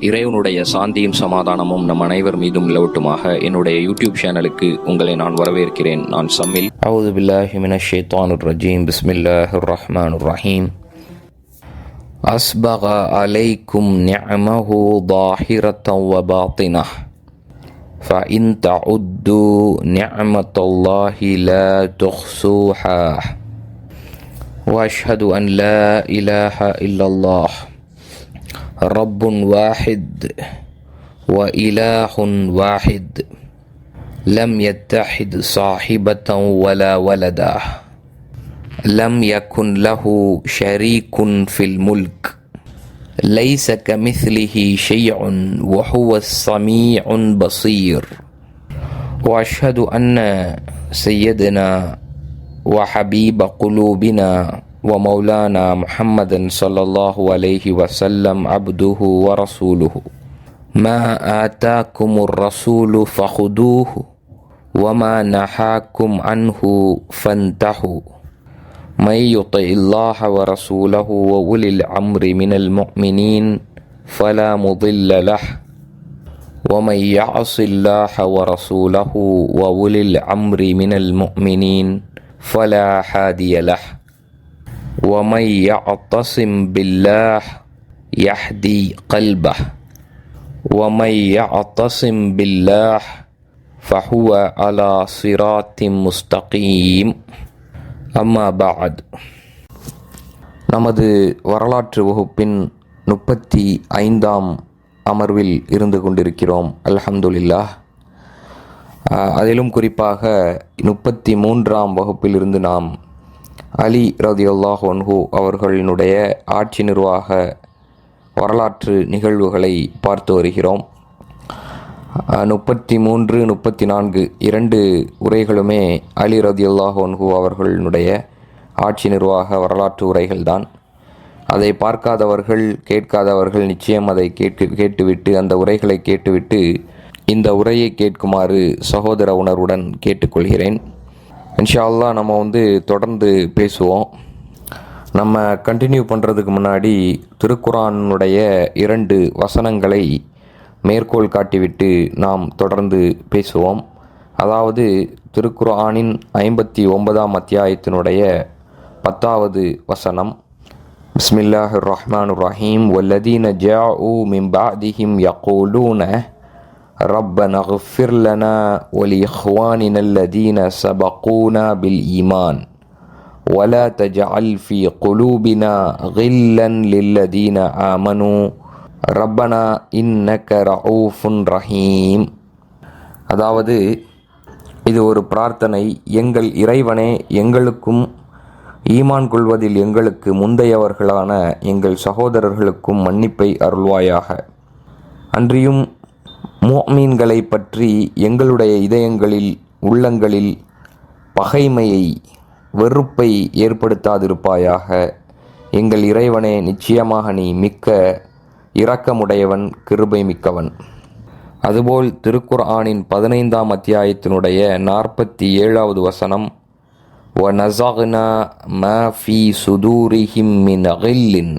இறைவனுடைய சாந்தியும் சமாதானமும் நம் அனைவர் மீதும் நிலவட்டுமாக. என்னுடைய யூடியூப் சேனலுக்கு உங்களை நான் வரவேற்கிறேன். நான் சம்மில். அவுது பில்லாஹி மினஷ் ஷைத்தானிர் ரஜீம். பிஸ்மில்லாஹிர் ரஹ்மானிர் ரஹீம். அஸ்பக அலைக்கும் நிஅமஹு ظாஹிரத்தன் வ பாத்தினஹ் فإن تعدوا نعمة الله لا تحصوها وأشهد أن لا إله إلا الله رب واحد وإله واحد لم يتحد صاحبة ولا ولدا لم يكن له شريك في الملك ليس كمثله شيء وهو السميع البصير وأشهد أن سيدنا وحبيب قلوبنا ومولانا محمدا صلى الله عليه وسلم عبده ورسوله ما آتاكم الرسول فخذوه وما نهاكم عنه فانتهوا من يطع الله ورسوله وأولي الأمر من المؤمنين فلا مضل له ومن يعص الله ورسوله وأولي الأمر من المؤمنين فلا هادي له ومن يعتصم بالله يهدي قلبه ومن يعتصم بالله فهو على صراط مستقيم. அம்மா பாத். நமது வரலாற்று வகுப்பின் 35ஆம் அமர்வில் இருந்து கொண்டிருக்கிறோம். அல்ஹம்துலில்லாஹ். அதிலும் குறிப்பாக 33ஆம் வகுப்பில் இருந்து நாம் அலி ரலியல்லாஹு அன்ஹு அவர்களினுடைய ஆட்சி நிர்வாக வரலாற்று நிகழ்வுகளை பார்த்து வருகிறோம். 33, 34 2 உரைகளுமே அலி ரலியல்லாஹு அன்ஹு அவர்களினுடைய ஆட்சி நிர்வாக வரலாற்று உரைகள்தான். அதை பார்க்காதவர்கள் கேட்காதவர்கள் நிச்சயம் அதை கேட்டுவிட்டு அந்த உரைகளை கேட்டுவிட்டு இந்த உரையை கேட்குமாறு சகோதர உணர்வுடன் கேட்டுக்கொள்கிறேன். இன்ஷா அல்லாஹ் நம்ம தொடர்ந்து பேசுவோம். நம்ம கண்டினியூ பண்ணுறதுக்கு முன்னாடி திருக்குர்ஆனுடைய 2 வசனங்களை மேற்கோள் காட்டிவிட்டு நாம் தொடர்ந்து பேசுவோம். அதாவது திருக்குர்ஆனின் 59ஆம் அத்தியாயத்தினுடைய 10வது வசனம். பிஸ்மில்லாஹிர் ரஹ்மானிர் ரஹீம். வல்லதீன ஜாஉ மின் பஅதிஹிம் யகூலூன ரப்பனா இக்ஃபிர் லனா வலிஇக்வானினா அல்லதீன சபகூனா பில் ஈமான் வலா தஜஅல் ஃபீ குலூபினா கில்லன் லில்லதீன ஆமனூ ரப்பனா இன்னக ரഊஃபுன் ரஹீம். அதாவது இது ஒரு பிரார்த்தனை. எங்கள் இறைவனே, எங்களுக்கும் ஈமான் கொள்வதில் எங்களுக்கு முந்தையவர்களான எங்கள் சகோதரர்களுக்கும் மன்னிப்பை அருள்வாயாக. அன்றியும் முஃமின்களை பற்றி எங்களுடைய இதயங்களில் உள்ளங்களில் பகைமையை வெறுப்பை ஏற்படுத்தாதிருப்பாயாக. எங்கள் இறைவனே, நிச்சயமாக நீ மிக்க இரக்கமுடையவன், கிருபை மிக்கவன். அதுபோல் திருக்குர்ஆனின் 15ஆம் அத்தியாயத்தினுடைய 47வது வசனம். வநஸக்னா மா ஃபீ சுதூரிஹிம் மின் கில்லின்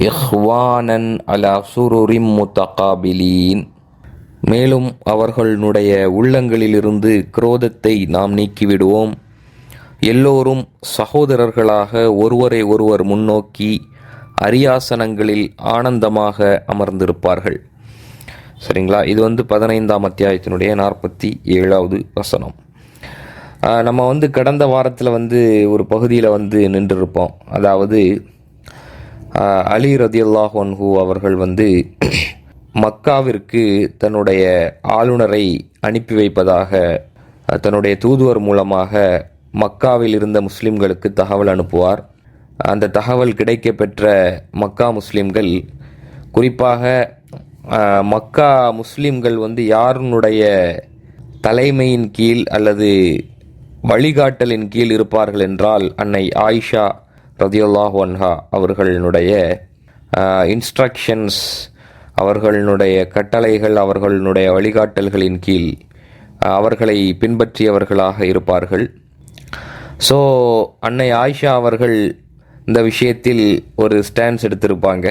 இஹ்வானன் அலா சுருரிம் முத்தகாபிலீன். மேலும் அவர்களுடைய உள்ளங்களிலிருந்து குரோதத்தை நாம் நீக்கிவிடுவோம். எல்லோரும் சகோதரர்களாக ஒருவரை ஒருவர் முன்னோக்கி அரியாசனங்களில் ஆனந்தமாக அமர்ந்திருப்பார்கள். சரிங்களா? இது 15ஆம் அத்தியாயத்தினுடைய 47வது வசனம். நம்ம கடந்த வாரத்தில் ஒரு பகுதியில் நின்றிருப்போம். அதாவது அலி ரலியல்லாஹு அன்ஹு அவர்கள் மக்காவிற்கு தன்னுடைய ஆளுநரை அனுப்பி வைப்பதாக தன்னுடைய தூதுவர் மூலமாக மக்காவில் இருந்த முஸ்லிம்களுக்கு தகவல் அனுப்புவார். அந்த தகவல் கிடைக்க பெற்ற மக்கா முஸ்லிம்கள், குறிப்பாக மக்கா முஸ்லிம்கள் யாருடைய தலைமையின் கீழ் அல்லது வழிகாட்டலின் கீழ் இருப்பார்கள் என்றால் அன்னை ஆயிஷா ரலியல்லாஹு அன்ஹா அவர்களுடைய இன்ஸ்ட்ரக்ஷன்ஸ், அவர்களுடைய கட்டளைகள், அவர்களுடைய வழிகாட்டல்களின் கீழ் அவர்களை பின்பற்றியவர்களாக இருப்பார்கள். ஸோ அன்னை ஆயிஷா அவர்கள் இந்த விஷயத்தில் ஒரு ஸ்டாண்ட்ஸ் எடுத்திருப்பாங்க.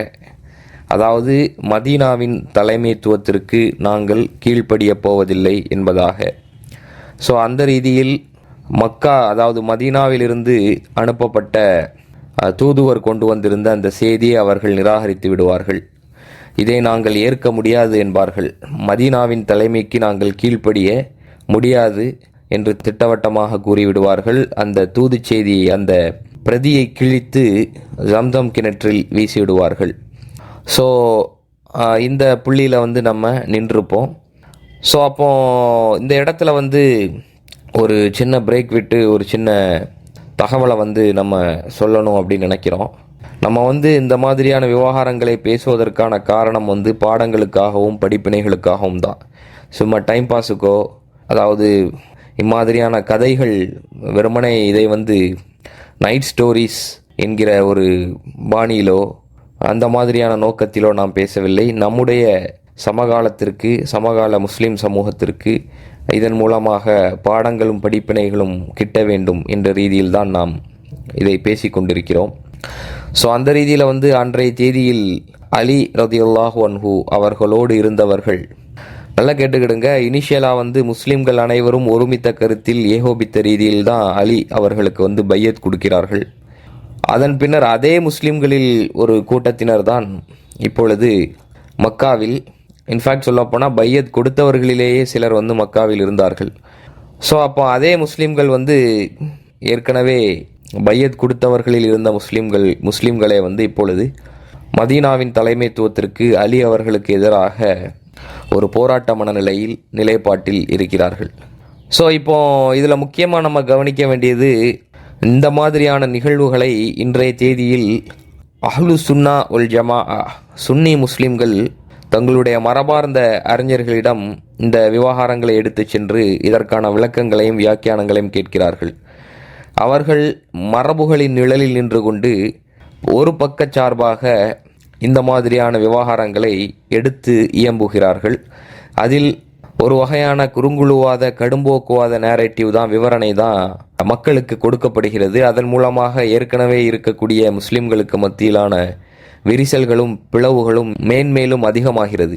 அதாவது மதீனாவின் தலைமைத்துவத்திற்கு நாங்கள் கீழ்ப்படிய போவதில்லை என்பதாக. ஸோ அந்த ரீதியில் மக்கா, அதாவது மதீனாவிலிருந்து அனுப்பப்பட்ட தூதுவர் கொண்டு வந்திருந்த அந்த செய்தியை அவர்கள் நிராகரித்து விடுவார்கள். இதை நாங்கள் ஏற்க முடியாது என்பார்கள். மதீனாவின் தலைமைக்கு நாங்கள் கீழ்ப்படிய முடியாது என்று திட்டவட்டமாக கூறிவிடுவார்கள். அந்த தூது செய்தியை, அந்த பிரதியை கிழித்து ஜம்சம் கிணற்றில் வீசிவிடுவார்கள். ஸோ இந்த புள்ளியில் நம்ம நின்றுப்போம். ஸோ அப்போ இந்த இடத்துல ஒரு சின்ன பிரேக் விட்டு ஒரு சின்ன தகவலை நம்ம சொல்லணும் அப்படின்னு நினைக்கிறோம். நம்ம இந்த மாதிரியான விவகாரங்களை பேசுவதற்கான காரணம் பாடங்களுக்காகவும் படிப்பினைகளுக்காகவும் தான். சும்மா டைம் பாஸுக்கோ, அதாவது இம்மாதிரியான கதைகள் வெறுமனே இதை நைட் ஸ்டோரிஸ் என்கிற ஒரு பாணியிலோ அந்த மாதிரியான நோக்கத்திலோ நாம் பேசவில்லை. நம்முடைய சமகாலத்திற்கு, சமகால முஸ்லீம் சமூகத்திற்கு இதன் மூலமாக பாடங்களும் படிப்பினைகளும் கிட்ட வேண்டும் என்ற ரீதியில் தான் நாம் இதை பேசி கொண்டிருக்கிறோம். ஸோ அந்த ரீதியில் அன்றைய தேதியில் அலி ரதியுல்லாஹு அன்ஹு அவர்களோடு இருந்தவர்கள், நல்லா கேட்டுக்கிடுங்க, இனிஷியலாக முஸ்லீம்கள் அனைவரும் ஒருமித்த கருத்தில் ஏகோபித்த ரீதியில் தான் அலி அவர்களுக்கு பையத் கொடுக்கிறார்கள். அதன் பின்னர் அதே முஸ்லீம்களில் ஒரு கூட்டத்தினர் தான் இப்பொழுது மக்காவில், இன்ஃபேக்ட் சொல்லப்போனால் பையத் கொடுத்தவர்களிலேயே சிலர் மக்காவில் இருந்தார்கள். ஸோ அப்போ அதே முஸ்லீம்கள் ஏற்கனவே பையத் கொடுத்தவர்களில் இருந்த முஸ்லீம்களே இப்பொழுது மதீனாவின் தலைமைத்துவத்திற்கு அலி அவர்களுக்கு எதிராக ஒரு போராட்ட மனநிலையில், நிலைப்பாட்டில் இருக்கிறார்கள். ஸோ இப்போ இதில் முக்கியமாக நம்ம கவனிக்க வேண்டியது, இந்த மாதிரியான நிகழ்வுகளை இன்றைய தேதியில் அஹ்லு சுன்னா ஒல் ஜமா, சுன்னி முஸ்லீம்கள் தங்களுடைய மரபார்ந்த அறிஞர்களிடம் இந்த விவகாரங்களை எடுத்து சென்று இதற்கான விளக்கங்களையும் வியாக்கியானங்களையும் கேட்கிறார்கள். அவர்கள் மரபுகளின் நிழலில் நின்று கொண்டு ஒரு பக்கச்சார்பாக இந்த மாதிரியான விவகாரங்களை எடுத்து இயம்புகிறார்கள். அதில் ஒரு வகையான குறுங்குழுவாத, கடும்போக்குவாத நேரேட்டிவ் தான், விவரணை தான் மக்களுக்கு கொடுக்கப்படுகிறது. அதன் மூலமாக ஏற்கனவே இருக்கக்கூடிய முஸ்லிம்களுக்கு மத்தியிலான விரிசல்களும் பிளவுகளும் மேன்மேலும் அதிகமாகிறது.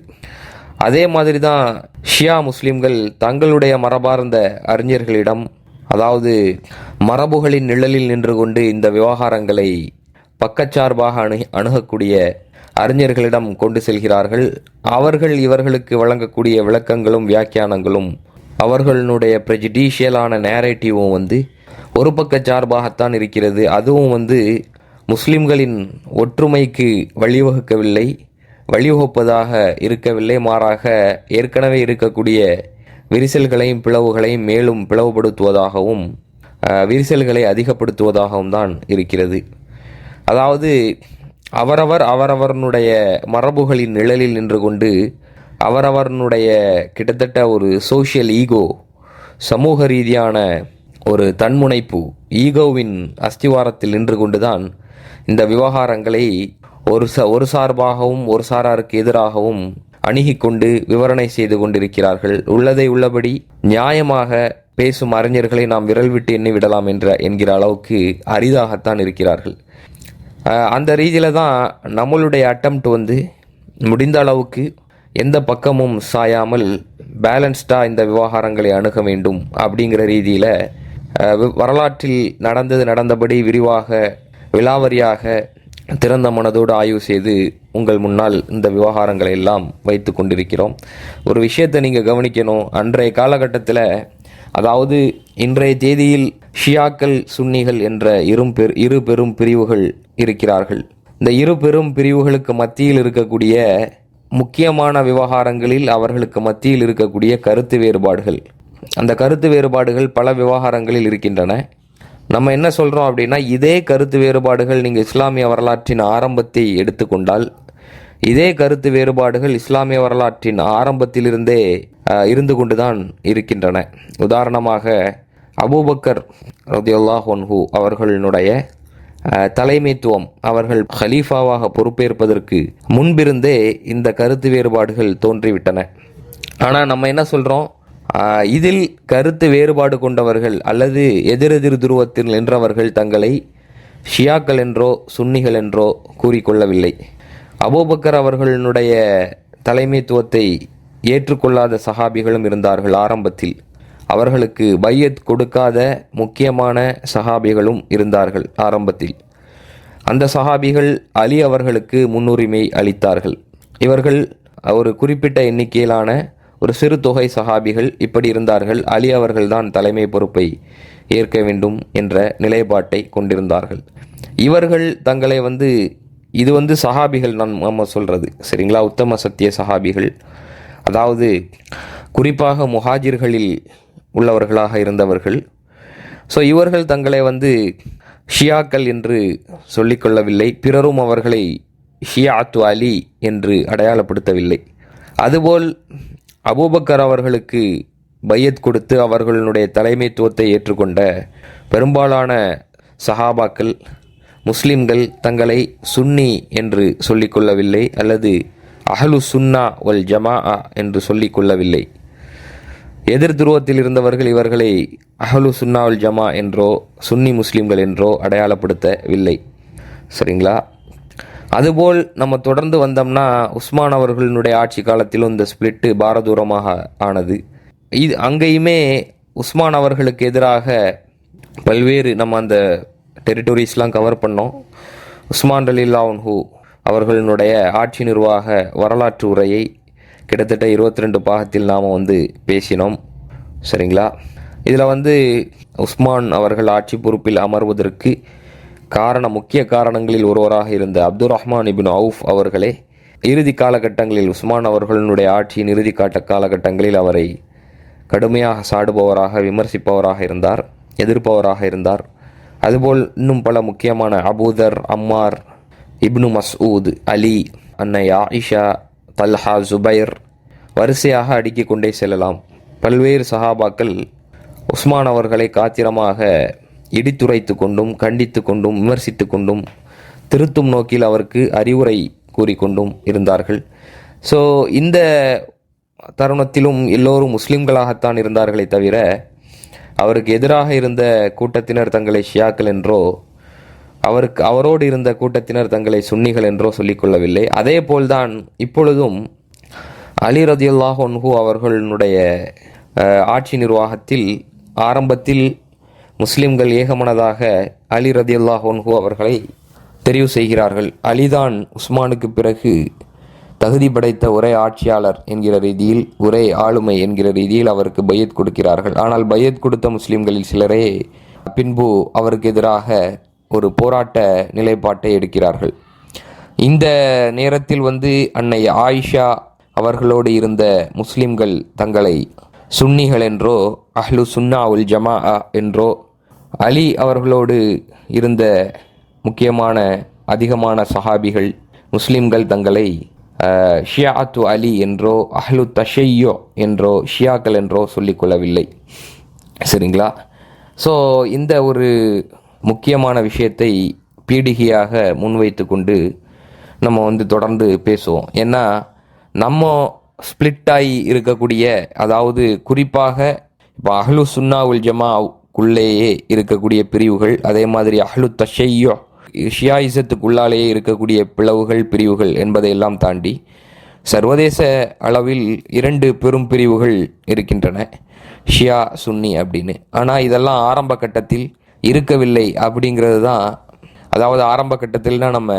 அதே மாதிரி தான் ஷியா முஸ்லிம்கள் தங்களுடைய மரபார்ந்த அறிஞர்களிடம், அதாவது மரபுகளின் நிழலில் நின்று கொண்டு இந்த விவகாரங்களை பக்கச்சார்பாக அணுகக்கூடிய அறிஞர்களிடம் கொண்டு செல்கிறார்கள். அவர்கள் இவர்களுக்கு வழங்கக்கூடிய விளக்கங்களும் வியாக்கியானங்களும், அவர்களுடைய ப்ரெஜுடிஷியலான நேரேட்டிவும் ஒரு பக்கச்சார்பாகத்தான் இருக்கிறது. அதுவும் முஸ்லிம்களின் ஒற்றுமைக்கு வழிவகுக்கவில்லை, வழிவகுப்பதாக இருக்கவில்லை. மாறாக ஏற்கனவே இருக்கக்கூடிய விரிசல்களையும் பிளவுகளையும் மேலும் பிளவுபடுத்துவதாகவும் விரிசல்களை அதிகப்படுத்துவதாகவும் தான் இருக்கிறது. அதாவது அவரவர்களுடைய மரபுகளின் நிழலில் நின்று கொண்டு அவரவர்களுடைய கிட்டத்தட்ட ஒரு சோஷியல் ஈகோ, சமூக ரீதியான ஒரு தன்முனைப்பு, ஈகோவின் அஸ்திவாரத்தில் நின்று கொண்டுதான் இந்த விவகாரங்களை ஒரு சார்பாகவும் ஒரு சாராருக்கு எதிராகவும் அணுகி கொண்டு விவரணை செய்து கொண்டிருக்கிறார்கள். உள்ளதை உள்ளபடி நியாயமாக பேசும் அறிஞர்களை நாம் விரல் விட்டு எண்ணி விடலாம் என்கிற அளவுக்கு அரிதாகத்தான் இருக்கிறார்கள். அந்த ரீதியில் தான் நம்மளுடைய அட்டெம்ப்ட் முடிந்த அளவுக்கு எந்த பக்கமும் சாயாமல் பேலன்ஸ்டாக இந்த விவகாரங்களை அணுக வேண்டும் அப்படிங்கிற ரீதியில் வரலாற்றில் நடந்தபடி விரிவாக விலாவரியாக திறந்த மனதோடு ஆய்வு செய்து உங்கள் முன்னால் இந்த விவகாரங்களை எல்லாம் வைத்து கொண்டிருக்கிறோம். ஒரு விஷயத்தை நீங்கள் கவனிக்கணும். அன்றைய காலகட்டத்தில், அதாவது இன்றைய தேதியில் ஷியாக்கள், சுன்னிகள் என்ற இரு பெரும் பிரிவுகள் இருக்கிறார்கள். இந்த இரு பெரும் பிரிவுகளுக்கு மத்தியில் இருக்கக்கூடிய முக்கியமான விவகாரங்களில் அவர்களுக்கு மத்தியில் இருக்கக்கூடிய கருத்து வேறுபாடுகள், அந்த கருத்து வேறுபாடுகள் பல விவகாரங்களில் இருக்கின்றன. நம்ம என்ன சொல்கிறோம் அப்படின்னா, இதே கருத்து வேறுபாடுகள் நீங்கள் இஸ்லாமிய வரலாற்றின் ஆரம்பத்தை எடுத்துக்கொண்டால், இதே கருத்து வேறுபாடுகள் இஸ்லாமிய வரலாற்றின் ஆரம்பத்திலிருந்தே இருந்து கொண்டுதான் இருக்கின்றன. உதாரணமாக அபூபக்கர் ரலியல்லாஹு அன்ஹு அவர்களுடைய தலைமைத்துவம், அவர்கள் ஹலீஃபாவாக பொறுப்பேற்பதற்கு முன்பிருந்தே இந்த கருத்து வேறுபாடுகள் தோன்றிவிட்டன. ஆனால் நம்ம என்ன சொல்கிறோம், இதில் கருத்து வேறுபாடு கொண்டவர்கள் அல்லது எதிரெதிர் துருவத்தில் நின்றவர்கள் தங்களை ஷியாக்கள் என்றோ சுன்னிகள் என்றோ கூறிக்கொள்ளவில்லை. அபூபக்கர் அவர்களுடைய தலைமைத்துவத்தை ஏற்றுக்கொள்ளாத சஹாபிகளும் இருந்தார்கள் ஆரம்பத்தில். அவர்களுக்கு பையத் கொடுக்காத முக்கியமான சஹாபிகளும் இருந்தார்கள் ஆரம்பத்தில். அந்த சஹாபிகள் அலி அவர்களுக்கு முன்னுரிமை அளித்தார்கள். இவர்கள் ஒரு குறிப்பிட்ட எண்ணிக்கையிலான ஒரு சிறு தொகை சஹாபிகள் இப்படி இருந்தார்கள். அலி அவர்கள்தான் தலைமை பொறுப்பை ஏற்க வேண்டும் என்ற நிலைப்பாட்டை கொண்டிருந்தார்கள். இவர்கள் தங்களை இது சஹாபிகள் நம்ம சொல்கிறது சரிங்களா, உத்தம சத்திய சஹாபிகள், அதாவது குறிப்பாக முஹாஜிர்களில் உள்ளவர்களாக இருந்தவர்கள். ஸோ இவர்கள் தங்களை ஷியாக்கள் என்று சொல்லிக்கொள்ளவில்லை. பிறரும் அவர்களை ஷியாத்து அலி என்று அடையாளப்படுத்தவில்லை. அதுபோல் அபூபக்கர் அவர்களுக்கு பையத் கொடுத்து அவர்களுடைய தலைமைத்துவத்தை ஏற்றுக்கொண்ட பெரும்பாலான சஹாபாக்கள் முஸ்லிம்கள் தங்களை சுன்னி என்று சொல்லிக்கொள்ளவில்லை, அல்லது அஹ்லு சுன்னா வல் ஜமாஅ என்று சொல்லிக்கொள்ளவில்லை. எதிர் துருவத்தில் இருந்தவர்கள் இவர்களை அஹ்லு சுன்னா வல் ஜமா என்றோ சுன்னி முஸ்லிம்கள் என்றோ அடையாளப்படுத்தவில்லை. சரிங்களா? அதுபோல் நம்ம தொடர்ந்து வந்தோம்னா உஸ்மான் அவர்களுடைய ஆட்சி காலத்திலும் இந்த ஸ்பிளிட்டு பாரதூரமாக ஆனது. அங்கேயுமே உஸ்மான் அவர்களுக்கு எதிராக பல்வேறு நம்ம அந்த டெரிட்டோரிஸ்லாம் கவர் பண்ணோம். உஸ்மான் ரலியல்லாஹு அன்ஹு அவர்களுடைய ஆட்சி நிர்வாக வரலாற்று உரையை கிட்டத்தட்ட 22 பாகத்தில் நாம் பேசினோம். சரிங்களா? இதில் உஸ்மான் அவர்கள் ஆட்சி பொறுப்பில் அமர்வதற்கு முக்கிய காரணங்களில் ஒருவராக இருந்த அப்துர் ரஹ்மான் இப்னு அவுஃப் அவர்களே இறுதி காலகட்டங்களில் உஸ்மான் அவர்களுடைய ஆட்சியின் இறுதி காலகட்டங்களில் அவரை கடுமையாக சாடுபவராக, விமர்சிப்பவராக இருந்தார், எதிர்ப்பவராக இருந்தார். அதுபோல் இன்னும் பல முக்கியமான அபூதர், அம்மார், இப்னு மஸ்ஊத், அலி, அன்னை ஆயிஷா, தல்ஹா, ஜுபைர், வரிசையாக அடுக்கிக் கொண்டே செல்லலாம். பல்வேறு சஹாபாக்கள் உஸ்மான் அவர்களை காத்திரமாக இடித்துரைத்து கொண்டும் கண்டித்து கொண்டும் விமர்சித்து கொண்டும் திருத்தும் நோக்கில் அவருக்கு அறிவுரை கூறிக்கொண்டும் இருந்தார்கள். ஸோ இந்த தருணத்திலும் எல்லோரும் முஸ்லிம்களாகத்தான் இருந்தார்களே தவிர அவருக்கு எதிராக இருந்த கூட்டத்தினர் தங்களை ஷியாக்கள் என்றோ அவரோடு இருந்த கூட்டத்தினர் தங்களை சுன்னிகள் என்றோ சொல்லிக்கொள்ளவில்லை. அதே போல்தான் இப்பொழுதும் அலி ரதியல்லாஹு அன்ஹு அவர்களுடைய ஆட்சி நிர்வாகத்தில் ஆரம்பத்தில் முஸ்லிம்கள் ஏகமனதாக அலி ரதியல்லாஹு அன்ஹு அவர்களை தெரிவு செய்கிறார்கள். அலிதான் உஸ்மானுக்கு பிறகு தகுதி படைத்த ஒரே ஆட்சியாளர் என்கிற ரீதியில், ஒரே ஆளுமை என்கிற ரீதியில் அவருக்கு பையத் கொடுக்கிறார்கள். ஆனால் பையத் கொடுத்த முஸ்லிம்களில் சிலரே பின்பு அவருக்கு எதிராக ஒரு போராட்ட நிலைப்பாட்டை எடுக்கிறார்கள். இந்த நேரத்தில் அன்னை ஆயிஷா அவர்களோடு இருந்த முஸ்லிம்கள் தங்களை சுன்னிகள் என்றோ அஹ்லு சுன்னா உல் ஜமாஅ என்றோ, அலி அவர்களோடு இருந்த முக்கியமான அதிகமான சஹாபிகள் முஸ்லிம்கள் தங்களை ஷியாத்து அலி என்றோ அஹ்லு தஷையோ என்றோ ஷியாக்கள் என்றோ சொல்லிக்கொள்ளவில்லை. சரிங்களா? ஸோ இந்த ஒரு முக்கியமான விஷயத்தை பீடிகையாக முன்வைத்து கொண்டு நம்ம தொடர்ந்து பேசுவோம். ஏன்னா நம்ம ஸ்பிளிட்டாகி இருக்கக்கூடிய, அதாவது குறிப்பாக இப்போ அஹ்லு சுன்னா உல் ஜமாவுக்குள்ளேயே இருக்கக்கூடிய பிரிவுகள், அதே மாதிரி அஹ்லு தஷையோ ஷியாயிசத்துக்குள்ளாலேயே இருக்கக்கூடிய பிளவுகள், பிரிவுகள் என்பதையெல்லாம் தாண்டி சர்வதேச அளவில் 2 பெரும் பிரிவுகள் இருக்கின்றன, ஷியா சுன்னி அப்படின்னு. ஆனால் இதெல்லாம் ஆரம்ப கட்டத்தில் இருக்கவில்லை அப்படிங்கிறது தான். அதாவது ஆரம்ப கட்டத்தில் தான் நம்ம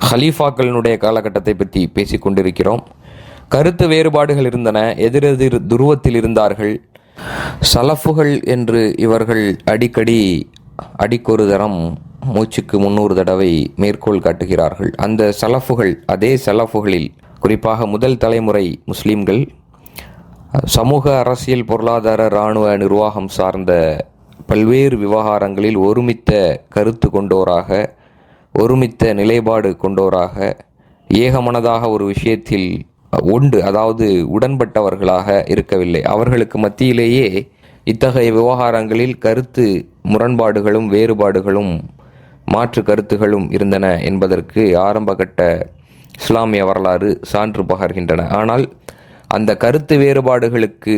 ஹலீஃபாக்களினுடைய காலகட்டத்தை பற்றி பேசி கொண்டிருக்கிறோம். கருத்து வேறுபாடுகள் இருந்தன, எதிரெதிர் துருவத்தில் இருந்தார்கள். சலஃபுகள் என்று இவர்கள் அடிக்கொரு தரம் மூச்சுக்கு 300 தடவை மேற்கோள் காட்டுகிறார்கள். அந்த சலஃபுகள், அதே சலஃபுகளில் குறிப்பாக முதல் தலைமுறை முஸ்லீம்கள் சமூக, அரசியல், பொருளாதார, இராணுவ நிர்வாகம் சார்ந்த பல்வேறு விவகாரங்களில் ஒருமித்த கருத்து கொண்டோராக, ஒருமித்த நிலைப்பாடு கொண்டோராக, ஏகமனதாக ஒரு விஷயத்தில் அதாவது உடன்பட்டவர்களாக இருக்கவில்லை. அவர்களுக்கு மத்தியிலேயே இத்தகைய விவகாரங்களில் கருத்து முரண்பாடுகளும் வேறுபாடுகளும் மாற்று கருத்துகளும் இருந்தன என்பதற்கு ஆரம்பகட்ட இஸ்லாமிய வரலாறு சான்று பகர்கின்றன. ஆனால் அந்த கருத்து வேறுபாடுகளுக்கு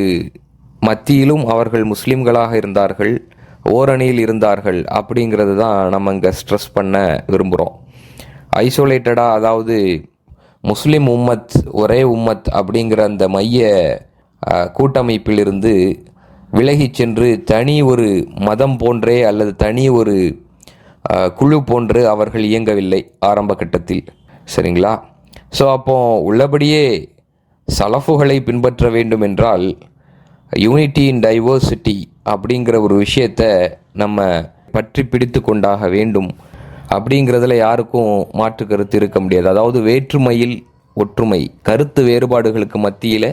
மத்தியிலும் அவர்கள் முஸ்லிம்களாக இருந்தார்கள், ஓரணியில் இருந்தார்கள். அப்படிங்கிறது தான் நம்ம இங்கே ஸ்ட்ரெஸ் பண்ண விரும்புகிறோம். ஐசோலேட்டடாக, அதாவது முஸ்லிம் உம்மத் ஒரே உம்மத் அப்படிங்கிற அந்த மைய கூட்டமைப்பிலிருந்து விலகி சென்று தனி ஒரு மதம் போன்றே அல்லது தனி ஒரு குழு போன்று அவர்கள் இயங்கவில்லை ஆரம்ப கட்டத்தில். சரிங்களா? ஸோ அப்போ உள்ளபடியே சலஃபுகளை பின்பற்ற வேண்டும் என்றால் யூனிட்டி இன் டைவர்சிட்டி அப்படிங்கிற ஒரு விஷயத்தை நம்ம பற்றி பிடித்து கொண்டாக வேண்டும். அப்படிங்கிறதுல யாருக்கும் மாற்று கருத்து இருக்க முடியாது. அதாவது வேற்றுமையில் ஒற்றுமை, கருத்து வேறுபாடுகளுக்கு மத்தியில்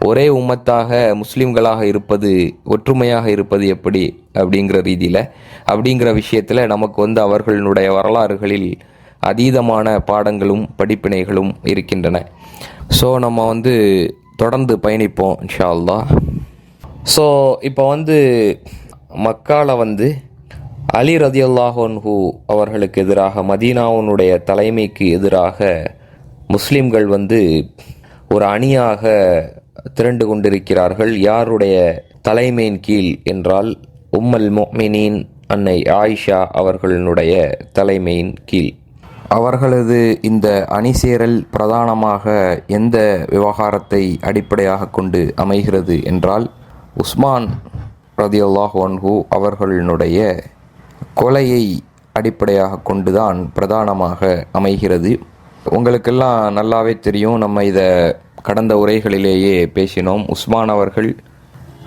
ஒரே உம்மத்தாக முஸ்லீம்களாக இருப்பது, ஒற்றுமையாக இருப்பது எப்படி அப்படிங்கிற ரீதியில், அப்படிங்கிற விஷயத்தில் நமக்கு அவர்களுடைய வரலாறுகளில் அதீதமான பாடங்களும் படிப்பினைகளும் இருக்கின்றன. ஸோ நம்ம தொடர்ந்து பயணிப்போம் இன்ஷா அல்லாஹ். ஸோ இப்போ மக்கால அலி ரதியல்லாஹு அன்ஹு அவர்களுக்கு எதிராக, மதீனாவுனுடைய தலைமைக்கு எதிராக முஸ்லிம்கள் ஒரு அணியாக திரண்டு கொண்டிருக்கிறார்கள். யாருடைய தலைமையின் கீழ் என்றால் உம்முல் முஃமினீன் அன்னை ஆயிஷா அவர்களுடைய தலைமையின் கீழ். அவர்களது இந்த அணிசேரல் பிரதானமாக எந்த விவகாரத்தை அடிப்படையாக கொண்டு அமைகிறது என்றால் உஸ்மான் ரதியல்லாஹு அன்ஹு அவர்களுடைய கொலையை அடிப்படையாக கொண்டுதான் பிரதானமாக அமைகிறது. உங்களுக்கெல்லாம் நல்லாவே தெரியும், நம்ம இதை கடந்த உரைகளிலேயே பேசினோம். உஸ்மான் அவர்கள்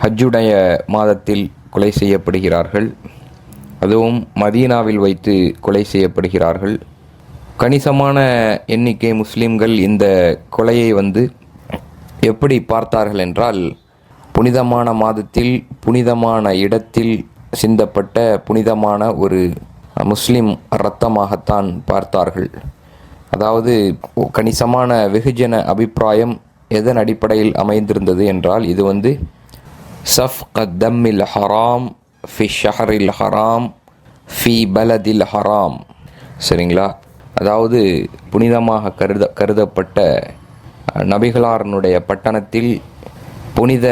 ஹஜ்ஜுடைய மாதத்தில் கொலை செய்யப்படுகிறார்கள். அதுவும் மதீனாவில் வைத்து கொலை செய்யப்படுகிறார்கள். கணிசமான எண்ணிக்கை முஸ்லிம்கள் இந்த கொலையை எப்படி பார்த்தார்கள் என்றால், புனிதமான மாதத்தில் புனிதமான இடத்தில் சிந்தப்பட்ட புனிதமான ஒரு முஸ்லிம் இரத்தமாகத்தான் பார்த்தார்கள். அதாவது கணிசமான வெகுஜன அபிப்பிராயம் எதன் அடிப்படையில் அமைந்திருந்தது என்றால், இது சஃப்கத் தம்மில் ஹராம் ஃபி ஷஹரில் ஹராம் ஃபி பலதில் ஹராம். சரிங்களா? அதாவது புனிதமாக கருதப்பட்ட நபிகளாரனுடைய பட்டணத்தில் புனித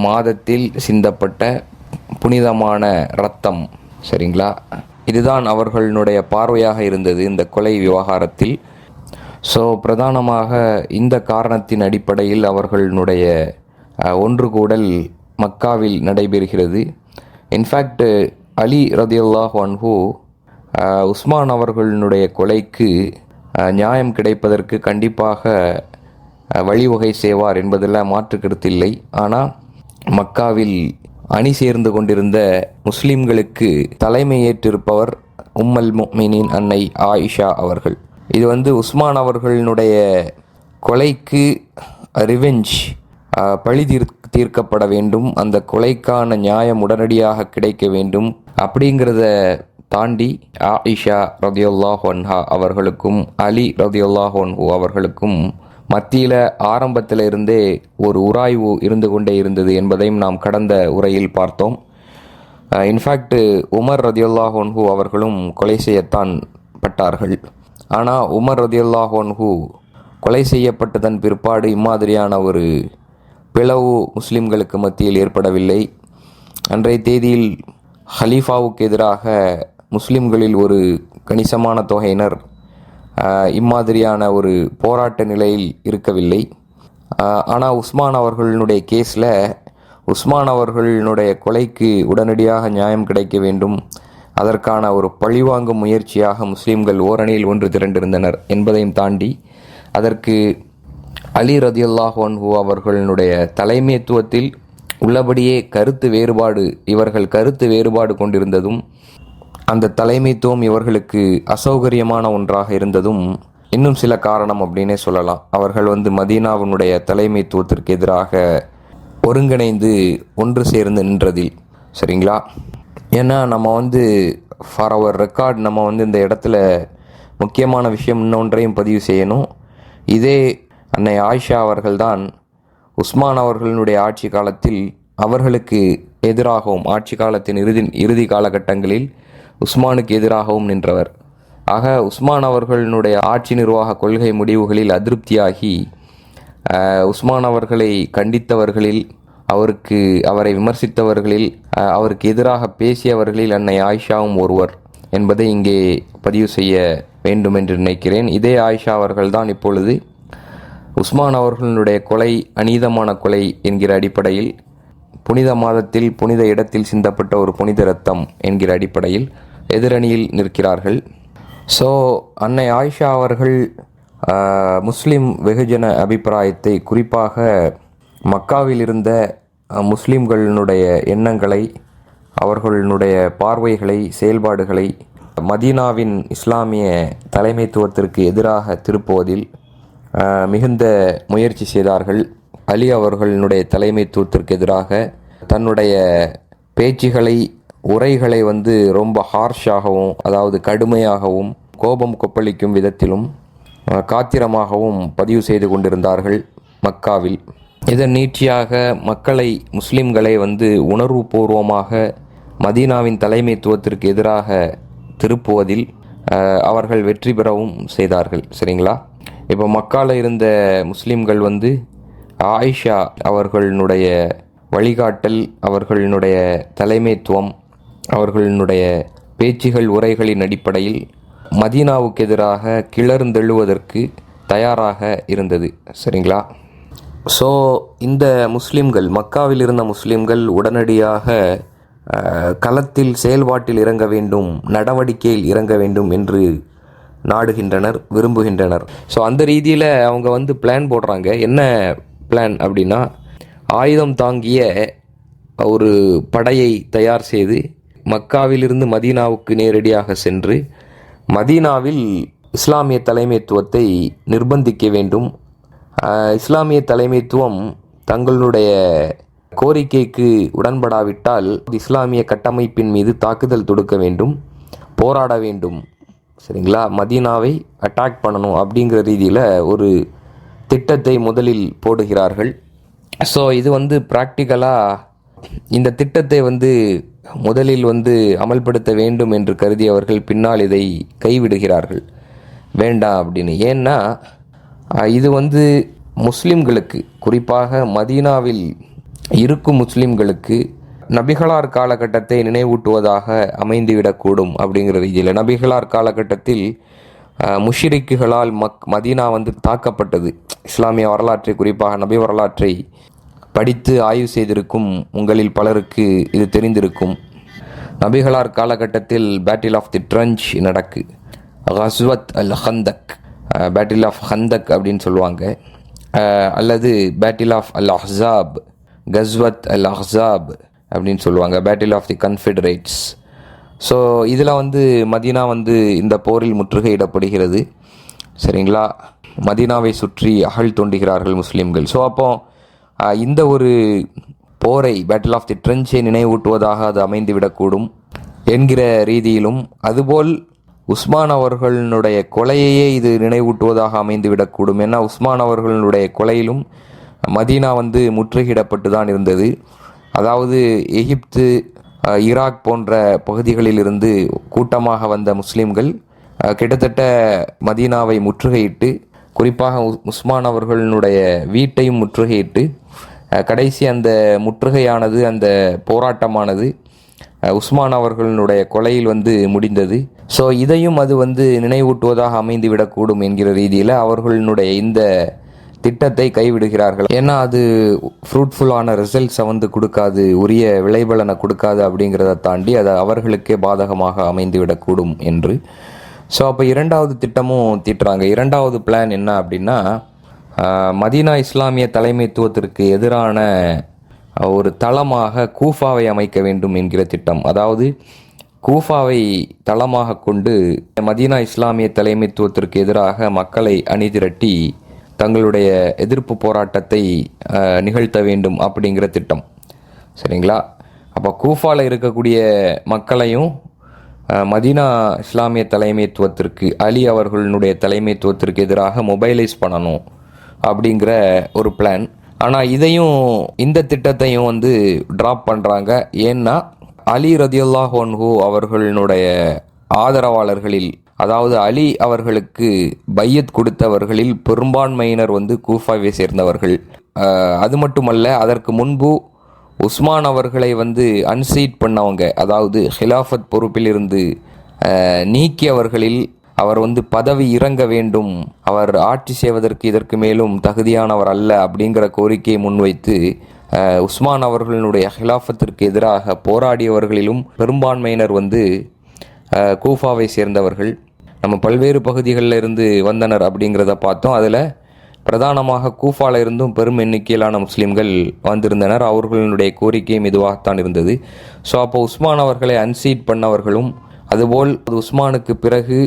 மாதத்தில் சிந்தப்பட்ட புனிதமான இரத்தம். சரிங்களா? இதுதான் அவர்களுடைய பார்வையாக இருந்தது இந்த கொலை விவகாரத்தில். ஸோ பிரதானமாக இந்த காரணத்தின் அடிப்படையில் அவர்களுடைய ஒன்று கூடல் மக்காவில் நடைபெறுகிறது. இன்ஃபேக்ட் அலி ரதியல்லாஹு அன்ஹு உஸ்மான் அவர்களுடைய கொலைக்கு நியாயம் கிடைப்பதற்கு கண்டிப்பாக வழிவகை செய்வார் என்பதெல்லாம் மாற்று கருத்தில்லை. ஆனால் மக்காவில் அணி சேர்ந்து கொண்டிருந்த முஸ்லிம்களுக்கு தலைமை ஏற்றிருப்பவர் உம்முல் முஃமினீன் அன்னை ஆயிஷா அவர்கள். இது உஸ்மான் அவர்களுடைய கொலைக்கு ரிவெஞ்ச், பழி தீர்க்கப்பட வேண்டும், அந்த கொலைக்கான நியாயம் உடனடியாக கிடைக்க வேண்டும். அப்படிங்கிறத தாண்டி ஆயிஷா ரதியல்லாஹு அன்ஹா அவர்களுக்கும் அலி ரதியல்லாஹு அன்ஹு அவர்களுக்கும் மத்தியில் ஆரம்பத்தில் இருந்தே ஒரு உராய்வு இருந்து கொண்டே இருந்தது என்பதையும் நாம் கடந்த உரையில் பார்த்தோம். இன்ஃபேக்ட் உமர் ரதியல்லாஹு அன்ஹு அவர்களும் கொலை செய்யத்தான் பட்டார்கள். ஆனால் உமர் ரதியல்லாஹு அன்ஹு கொலை செய்யப்பட்டதன் பிற்பாடு இம்மாதிரியான ஒரு பிளவு முஸ்லிம்களுக்கு மத்தியில் ஏற்படவில்லை. அன்றைய தேதியில் ஹலீஃபாவுக்கு எதிராக முஸ்லிம்களில் ஒரு கணிசமான தொகையினர் இம்மாதிரியான ஒரு போராட்ட நிலையில் இருக்கவில்லை. ஆனால் உஸ்மான் அவர்களுடைய கேஸில் உஸ்மான் அவர்களுடைய கொலைக்கு உடனடியாக நியாயம் கிடைக்க வேண்டும், அதற்கான ஒரு பழிவாங்கும் முயற்சியாக முஸ்லிம்கள் ஓரணியில் ஒன்று திரண்டிருந்தனர் என்பதையும் தாண்டி அதற்கு அலி ரதியல்லாஹு அன்ஹு அவர்களுடைய தலைமைத்துவத்தில் உள்ளபடியே இவர்கள் கருத்து வேறுபாடு கொண்டிருந்ததும், அந்த தலைமைத்துவம் இவர்களுக்கு அசௌகரியமான ஒன்றாக இருந்ததும் இன்னும் சில காரணம் அப்படின்னே சொல்லலாம். அவர்கள் மதீனாவினுடைய தலைமைத்துவத்திற்கு எதிராக ஒருங்கிணைந்து ஒன்று சேர்ந்து நின்றதில். சரிங்களா? ஏன்னா நம்ம ஃபார் அவர் ரெக்கார்ட் நம்ம இந்த இடத்துல முக்கியமான விஷயம் இன்னொன்றையும் பதிவு செய்யணும். இதே அன்னை ஆயிஷா அவர்கள்தான் உஸ்மான் அவர்களுடைய ஆட்சி காலத்தில் அவர்களுக்கு எதிராகவும், ஆட்சி காலத்தின் இறுதி காலகட்டங்களில் உஸ்மானுக்கு எதிராகவும் நின்றவர். ஆக உஸ்மான் அவர்களுடைய ஆட்சி நிர்வாக கொள்கை முடிவுகளில் அதிருப்தியாகி உஸ்மான் அவர்களை கண்டித்தவர்களில், அவரை விமர்சித்தவர்களில், அவருக்கு எதிராக பேசியவர்களில் அன்னை ஆயிஷாவும் ஒருவர் என்பதை இங்கே பதிவு செய்ய வேண்டும் என்று நினைக்கிறேன். இதே ஆயிஷா அவர்கள்தான் இப்பொழுது உஸ்மான் அவர்களுடைய கொலை அநீதமான கொலை என்கிற அடிப்படையில், புனித மாதத்தில் புனித இடத்தில் சிந்தப்பட்ட ஒரு புனித இரத்தம் என்கிற அடிப்படையில் எதிரணியில் நிற்கிறார்கள். ஸோ அன்னை ஆயிஷா அவர்கள் முஸ்லிம் வெகுஜன அபிப்பிராயத்தை, குறிப்பாக மக்காவில் இருந்த முஸ்லிம்களினுடைய எண்ணங்களை, அவர்களுடைய பார்வைகளை, செயல்பாடுகளை மதீனாவின் இஸ்லாமிய தலைமைத்துவத்திற்கு எதிராக திருப்புவதில் மிகுந்த முயற்சி செய்தார்கள். அலி அவர்களுடைய தலைமைத்துவத்திற்கு எதிராக தன்னுடைய பேச்சுகளை, உரைகளை ரொம்ப ஹார்ஷாகவும், அதாவது கடுமையாகவும், கோபம் கொப்பளிக்கும் விதத்திலும் காத்திரமாகவும் பதிவு செய்து கொண்டிருந்தார்கள் மக்காவில். இதன் நீட்சியாக மக்களை, முஸ்லிம்களை உணர்வுபூர்வமாக மதீனாவின் தலைமைத்துவத்திற்கு எதிராக திருப்புவதில் அவர்கள் வெற்றி பெறவும் செய்தார்கள். சரிங்களா? இப்போ மக்காவில் இருந்த முஸ்லிம்கள் ஆயிஷா அவர்களுடைய வழிகாட்டல், அவர்களுடைய தலைமைத்துவம், அவர்களுடைய பேச்சுகள், உரைகளின் அடிப்படையில் மதீனாவுக்கு எதிராக கிளர்ந்தெழுவதற்கு தயாராக இருந்தது. சரிங்களா? ஸோ இந்த முஸ்லிம்கள், மக்காவில் இருந்த முஸ்லிம்கள் உடனடியாக களத்தில், செயல்பாட்டில் இறங்க வேண்டும், நடவடிக்கையில் இறங்க வேண்டும் என்று நாடுகின்றனர், விரும்புகின்றனர். ஸோ அந்த ரீதியில் அவங்க பிளான் போடுறாங்க. என்ன பிளான் அப்படின்னா, ஆயுதம் தாங்கிய ஒரு படையை தயார் செய்து மக்காவிலிருந்து மதீனாவுக்கு நேரடியாக சென்று மதீனாவில் இஸ்லாமிய தலைமைத்துவத்தை நிர்பந்திக்க வேண்டும். இஸ்லாமிய தலைமைத்துவம் தங்களுடைய கோரிக்கைக்கு உடன்படாவிட்டால் இஸ்லாமிய கட்டமைப்பின் மீது தாக்குதல் தொடுக்க வேண்டும், போராட வேண்டும். சரிங்களா? மதீனாவை அட்டாக் பண்ணணும் அப்படிங்கிற ரீதியில் ஒரு திட்டத்தை முதலில் போடுகிறார்கள். ஸோ இது ப்ராக்டிக்கலாக இந்த திட்டத்தை முதலில் அமல்படுத்த வேண்டும் என்று கருதி அவர்கள் பின்னால் இதை கைவிடுகிறார்கள், வேண்டாம் அப்படின்னு. ஏன்னா இது முஸ்லிம்களுக்கு, குறிப்பாக மதீனாவில் இருக்கும் முஸ்லிம்களுக்கு நபிகளார் காலகட்டத்தை நினைவூட்டுவதாக அமைந்துவிடக்கூடும் அப்படிங்கிற ரீதியில். நபிகளார் காலகட்டத்தில் முஷ்ரிக்குகளால் மதீனா தாக்கப்பட்டது. இஸ்லாமிய வரலாற்றை, குறிப்பாக நபி வரலாற்றை படித்து ஆய்வு செய்திருக்கும் உங்களில் பலருக்கு இது தெரிந்திருக்கும். நபிகளார் காலகட்டத்தில் பேட்டில் ஆஃப் தி ட்ரன்ச் நடக்கு, கஸ்வத் அல் ஹந்தக், பேட்டில் ஆஃப் ஹந்தக் அப்படின்னு சொல்லுவாங்க, அல்லது பேட்டில் ஆஃப் அல் அஹ்ஸாப், கஸ்வத் அல் அஹ்ஸாப் அப்படின்னு சொல்லுவாங்க, பேட்டில் ஆஃப் தி கன்ஃபெடரேட்ஸ். ஸோ இதில் மதீனா இந்த போரில் முற்றுகையிடப்படுகிறது. சரிங்களா? மதீனாவை சுற்றி அகழ் தோண்டுகிறார்கள் முஸ்லீம்கள். ஸோ அப்போ இந்த ஒரு போரை, பேட்டில் ஆஃப் தி ட்ரென்ச்சை நினைவூட்டுவதாக அது அமைந்துவிடக்கூடும் என்கிற ரீதியிலும், அதுபோல் உஸ்மான் அவர்களுடைய கொலையையே இது நினைவூட்டுவதாக அமைந்துவிடக்கூடும். ஏன்னா உஸ்மான் அவர்களுடைய கொலையிலும் மதீனா முற்றுகையிடப்பட்டு தான் இருந்தது. அதாவது எகிப்து, ஈராக் போன்ற பகுதிகளிலிருந்து கூட்டமாக வந்த முஸ்லீம்கள் கிட்டத்தட்ட மதீனாவை முற்றுகையிட்டு, குறிப்பாக உஸ்மான் அவர்களுடைய வீட்டையும் முற்றுகையிட்டு, கடைசி அந்த முற்றுகையானது, அந்த போராட்டமானது உஸ்மான் அவர்களுடைய கொலையில் முடிந்தது. ஸோ இதையும் அது நினைவூட்டுவதாக அமைந்துவிடக்கூடும் என்கிற ரீதியில் அவர்களுடைய இந்த திட்டத்தை கைவிடுகிறார்கள். ஏன்னா அது ஃப்ரூட்ஃபுல்லான ரிசல்ட்ஸை கொடுக்காது, உரிய விளைபலனை கொடுக்காது அப்படிங்கிறத தாண்டி அது அவர்களுக்கே பாதகமாக அமைந்துவிடக்கூடும் என்று. ஸோ அப்போ இரண்டாவது திட்டமும் தீட்டுறாங்க. இரண்டாவது பிளான் என்ன அப்படின்னா, மதீனா இஸ்லாமிய தலைமைத்துவத்திற்கு எதிரான ஒரு தளமாக கூஃபாவை அமைக்க வேண்டும் என்கிற திட்டம். அதாவது கூஃபாவை தளமாக கொண்டு மதீனா இஸ்லாமிய தலைமைத்துவத்திற்கு எதிராக மக்களை அணிதிரட்டி தங்களுடைய எதிர்ப்பு போராட்டத்தை நிகழ்த்த வேண்டும் அப்படிங்கிற திட்டம். சரிங்களா? அப்போ கூஃபாவில் இருக்கக்கூடிய மக்களையும் மதீனா இஸ்லாமிய தலைமைத்துவத்திற்கு, அலி அவர்களுடைய தலைமைத்துவத்திற்கு எதிராக மொபைலைஸ் பண்ணணும் அப்படிங்கிற ஒரு பிளான். ஆனால் இதையும், இந்த திட்டத்தையும் ட்ராப் பண்ணுறாங்க. ஏன்னா அலி ரதியல்லாஹு அன்ஹு அவர்களுடைய ஆதரவாளர்களில், அதாவது அலி அவர்களுக்கு பையத் கொடுத்தவர்களில் பெரும்பான்மையினர் கூஃபாவை சேர்ந்தவர்கள். அது மட்டுமல்ல, அதற்கு முன்பு உஸ்மான் அவர்களை அன்சீட் பண்ணவங்க, அதாவது ஹிலாஃபத் பொறுப்பில் இருந்து நீக்கியவர்களில் அவர் வந்து பதவி இறங்க வேண்டும், அவர் ஆட்சி செய்வதற்கு இதற்கு மேலும் தகுதியானவர் அல்ல அப்படிங்கிற கோரிக்கையை முன்வைத்து உஸ்மான் அவர்களுடைய ஹிலாஃபத்திற்கு எதிராக போராடியவர்களிலும் பெரும்பான்மையினர் வந்து கூஃபாவை சேர்ந்தவர்கள். நம்ம பல்வேறு பகுதிகளில் இருந்து வந்தனர் அப்படிங்கிறத பார்த்தோம். அதில் பிரதானமாக கூஃபாவில் இருந்தும் பெரும் எண்ணிக்கையிலான முஸ்லீம்கள் வந்திருந்தனர். அவர்களுடைய கோரிக்கையும் இதுவாகத்தான் இருந்தது. ஸோ அப்போ உஸ்மான் அவர்களை அன்சீட் பண்ணவர்களும், அதுபோல் உஸ்மானுக்கு பிறகு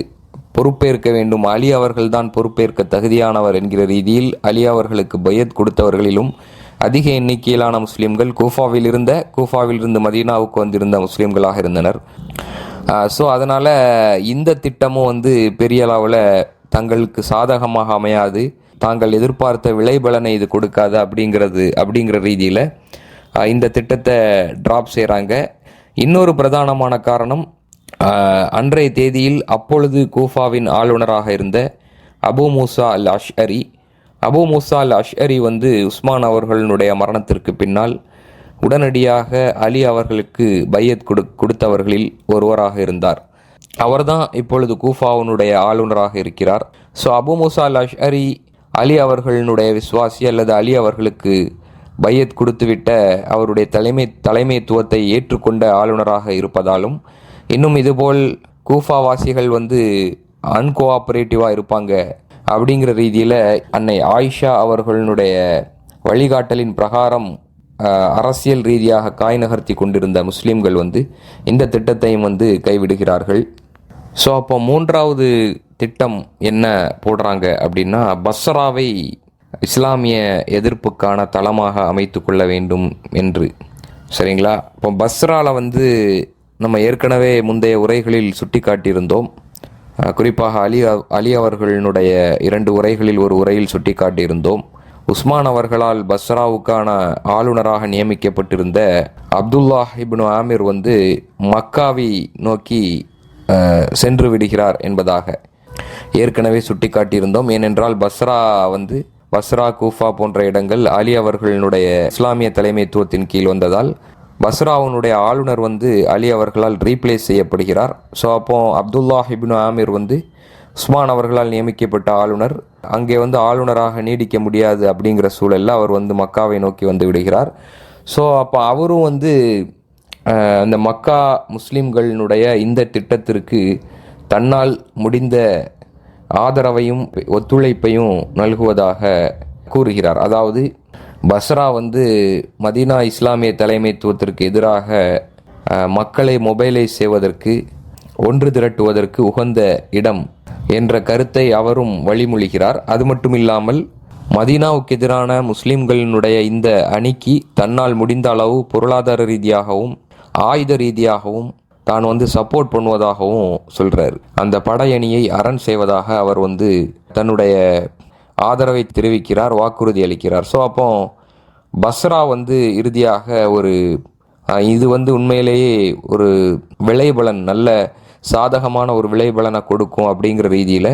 பொறுப்பேற்க வேண்டும், அலி அவர்கள்தான் பொறுப்பேற்க தகுதியானவர் என்கிற ரீதியில் அலி அவர்களுக்கு பையத் கொடுத்தவர்களிலும் அதிக எண்ணிக்கையிலான முஸ்லீம்கள் கூஃபாவில் இருந்து மதீனாவுக்கு வந்திருந்த முஸ்லீம்களாக இருந்தனர். ஸோ அதனால் இந்த திட்டமும் வந்து பெரிய அளவில் தங்களுக்கு சாதகமாக அமையாது, தாங்கள் எதிர்பார்த்த விளைபலனை இது கொடுக்காது அப்படிங்கிற ரீதியில் இந்த திட்டத்தை ட்ராப் செய்கிறாங்க. இன்னொரு பிரதானமான காரணம், அன்றைய தேதியில் அப்பொழுது கூஃபாவின் ஆளுநராக இருந்த அபு மூசா அல் அஷ்அரி வந்து உஸ்மான் அவர்களுடைய மரணத்திற்கு பின்னால் உடனடியாக அலி அவர்களுக்கு பையத் கொடுத்தவர்களில் ஒருவராக இருந்தார். அவர்தான் இப்பொழுது கூஃபாவினுடைய ஆளுநராக இருக்கிறார். ஸோ அபு மூசா அல் அஷ்அரி அலி அவர்களுடைய விசுவாசி அல்லது அலி அவர்களுக்கு பையத் கொடுத்துவிட்ட அவருடைய தலைமைத்துவத்தை ஏற்றுக்கொண்ட ஆளுநராக இருப்பதாலும், இன்னும் இதுபோல் கூஃபாவாசிகள் வந்து அன்கோஆபரேட்டிவாக இருப்பாங்க அப்படிங்கிற ரீதியில் அன்னை ஆயிஷா அவர்களுடைய வழிகாட்டலின் பிரகாரம் அரசியல் ரீதியாக காய் நகர்த்தி கொண்டிருந்த முஸ்லீம்கள் வந்து இந்த திட்டத்தையும் வந்து கைவிடுகிறார்கள். ஸோ அப்போ மூன்றாவது திட்டம் என்ன போடுறாங்க அப்படின்னா, பஸ்ராவை இஸ்லாமிய எதிர்ப்புக்கான தளமாக அமைத்து கொள்ள வேண்டும் என்று. சரிங்களா? இப்போ பஸ்ராவில் வந்து நம்ம ஏற்கனவே முந்தைய உரைகளில் சுட்டி காட்டியிருந்தோம். குறிப்பாக அலி அவர்களுடைய 2 உரைகளில் ஒரு உரையில் சுட்டி காட்டியிருந்தோம். உஸ்மான் அவர்களால் பஸ்ராவுக்கான ஆளுநராக நியமிக்கப்பட்டிருந்த அப்துல்லாஹ் இப்னு ஆமிர் வந்து மக்காவை நோக்கி சென்று விடுகிறார் என்பதாக ஏற்கனவே சுட்டி காட்டியிருந்தோம். ஏனென்றால் பஸ்ரா, கூஃபா போன்ற இடங்கள் அலி அவர்களுடைய இஸ்லாமிய தலைமைத்துவத்தின் கீழ் வந்ததால் பஸ்ராவுனுடைய ஆளுநர் வந்து அலி அவர்களால் ரீப்ளேஸ் செய்யப்படுகிறார். ஸோ அப்போ அப்துல்லாஹ் இப்னு ஆமிர் வந்து உஸ்மான் அவர்களால் நியமிக்கப்பட்ட ஆளுநர் அங்கே வந்து ஆளுநராக நீடிக்க முடியாது அப்படிங்கிற சூழலில் அவர் வந்து மக்காவை நோக்கி வந்து விடுகிறார். ஸோ அப்போ அவரும் வந்து அந்த மக்கா முஸ்லீம்களினுடைய இந்த திட்டத்திற்கு தன்னால் முடிந்த ஆதரவையும் ஒத்துழைப்பையும் நல்குவதாக கூறுகிறார். அதாவது பஸ்ரா வந்து மதீனா இஸ்லாமிய தலைமைத்துவத்திற்கு எதிராக மக்களை மொபைலைஸ் செய்வதற்கு, ஒன்று திரட்டுவதற்கு உகந்த இடம் என்ற கருத்தை அவரும் வழிமொழிகிறார். அது மட்டும் இல்லாமல் மதீனாவுக்கு எதிரான முஸ்லிம்களினுடைய இந்த அணிக்கு தன்னால் முடிந்த அளவு பொருளாதார ரீதியாகவும் ஆயுத ரீதியாகவும் தான் வந்து சப்போர்ட் பண்ணுவதாகவும் சொல்கிறார். அந்த படையணியை அரண் செய்வதாக அவர் வந்து தன்னுடைய ஆதரவை தெரிவிக்கிறார், வாக்குறுதி அளிக்கிறார். ஸோ அப்போ பஸ்ரா வந்து இறுதியாக இது வந்து உண்மையிலேயே ஒரு விளைபலன், நல்ல சாதகமான ஒரு விளைபலனை கொடுக்கும் அப்படிங்கிற ரீதியில்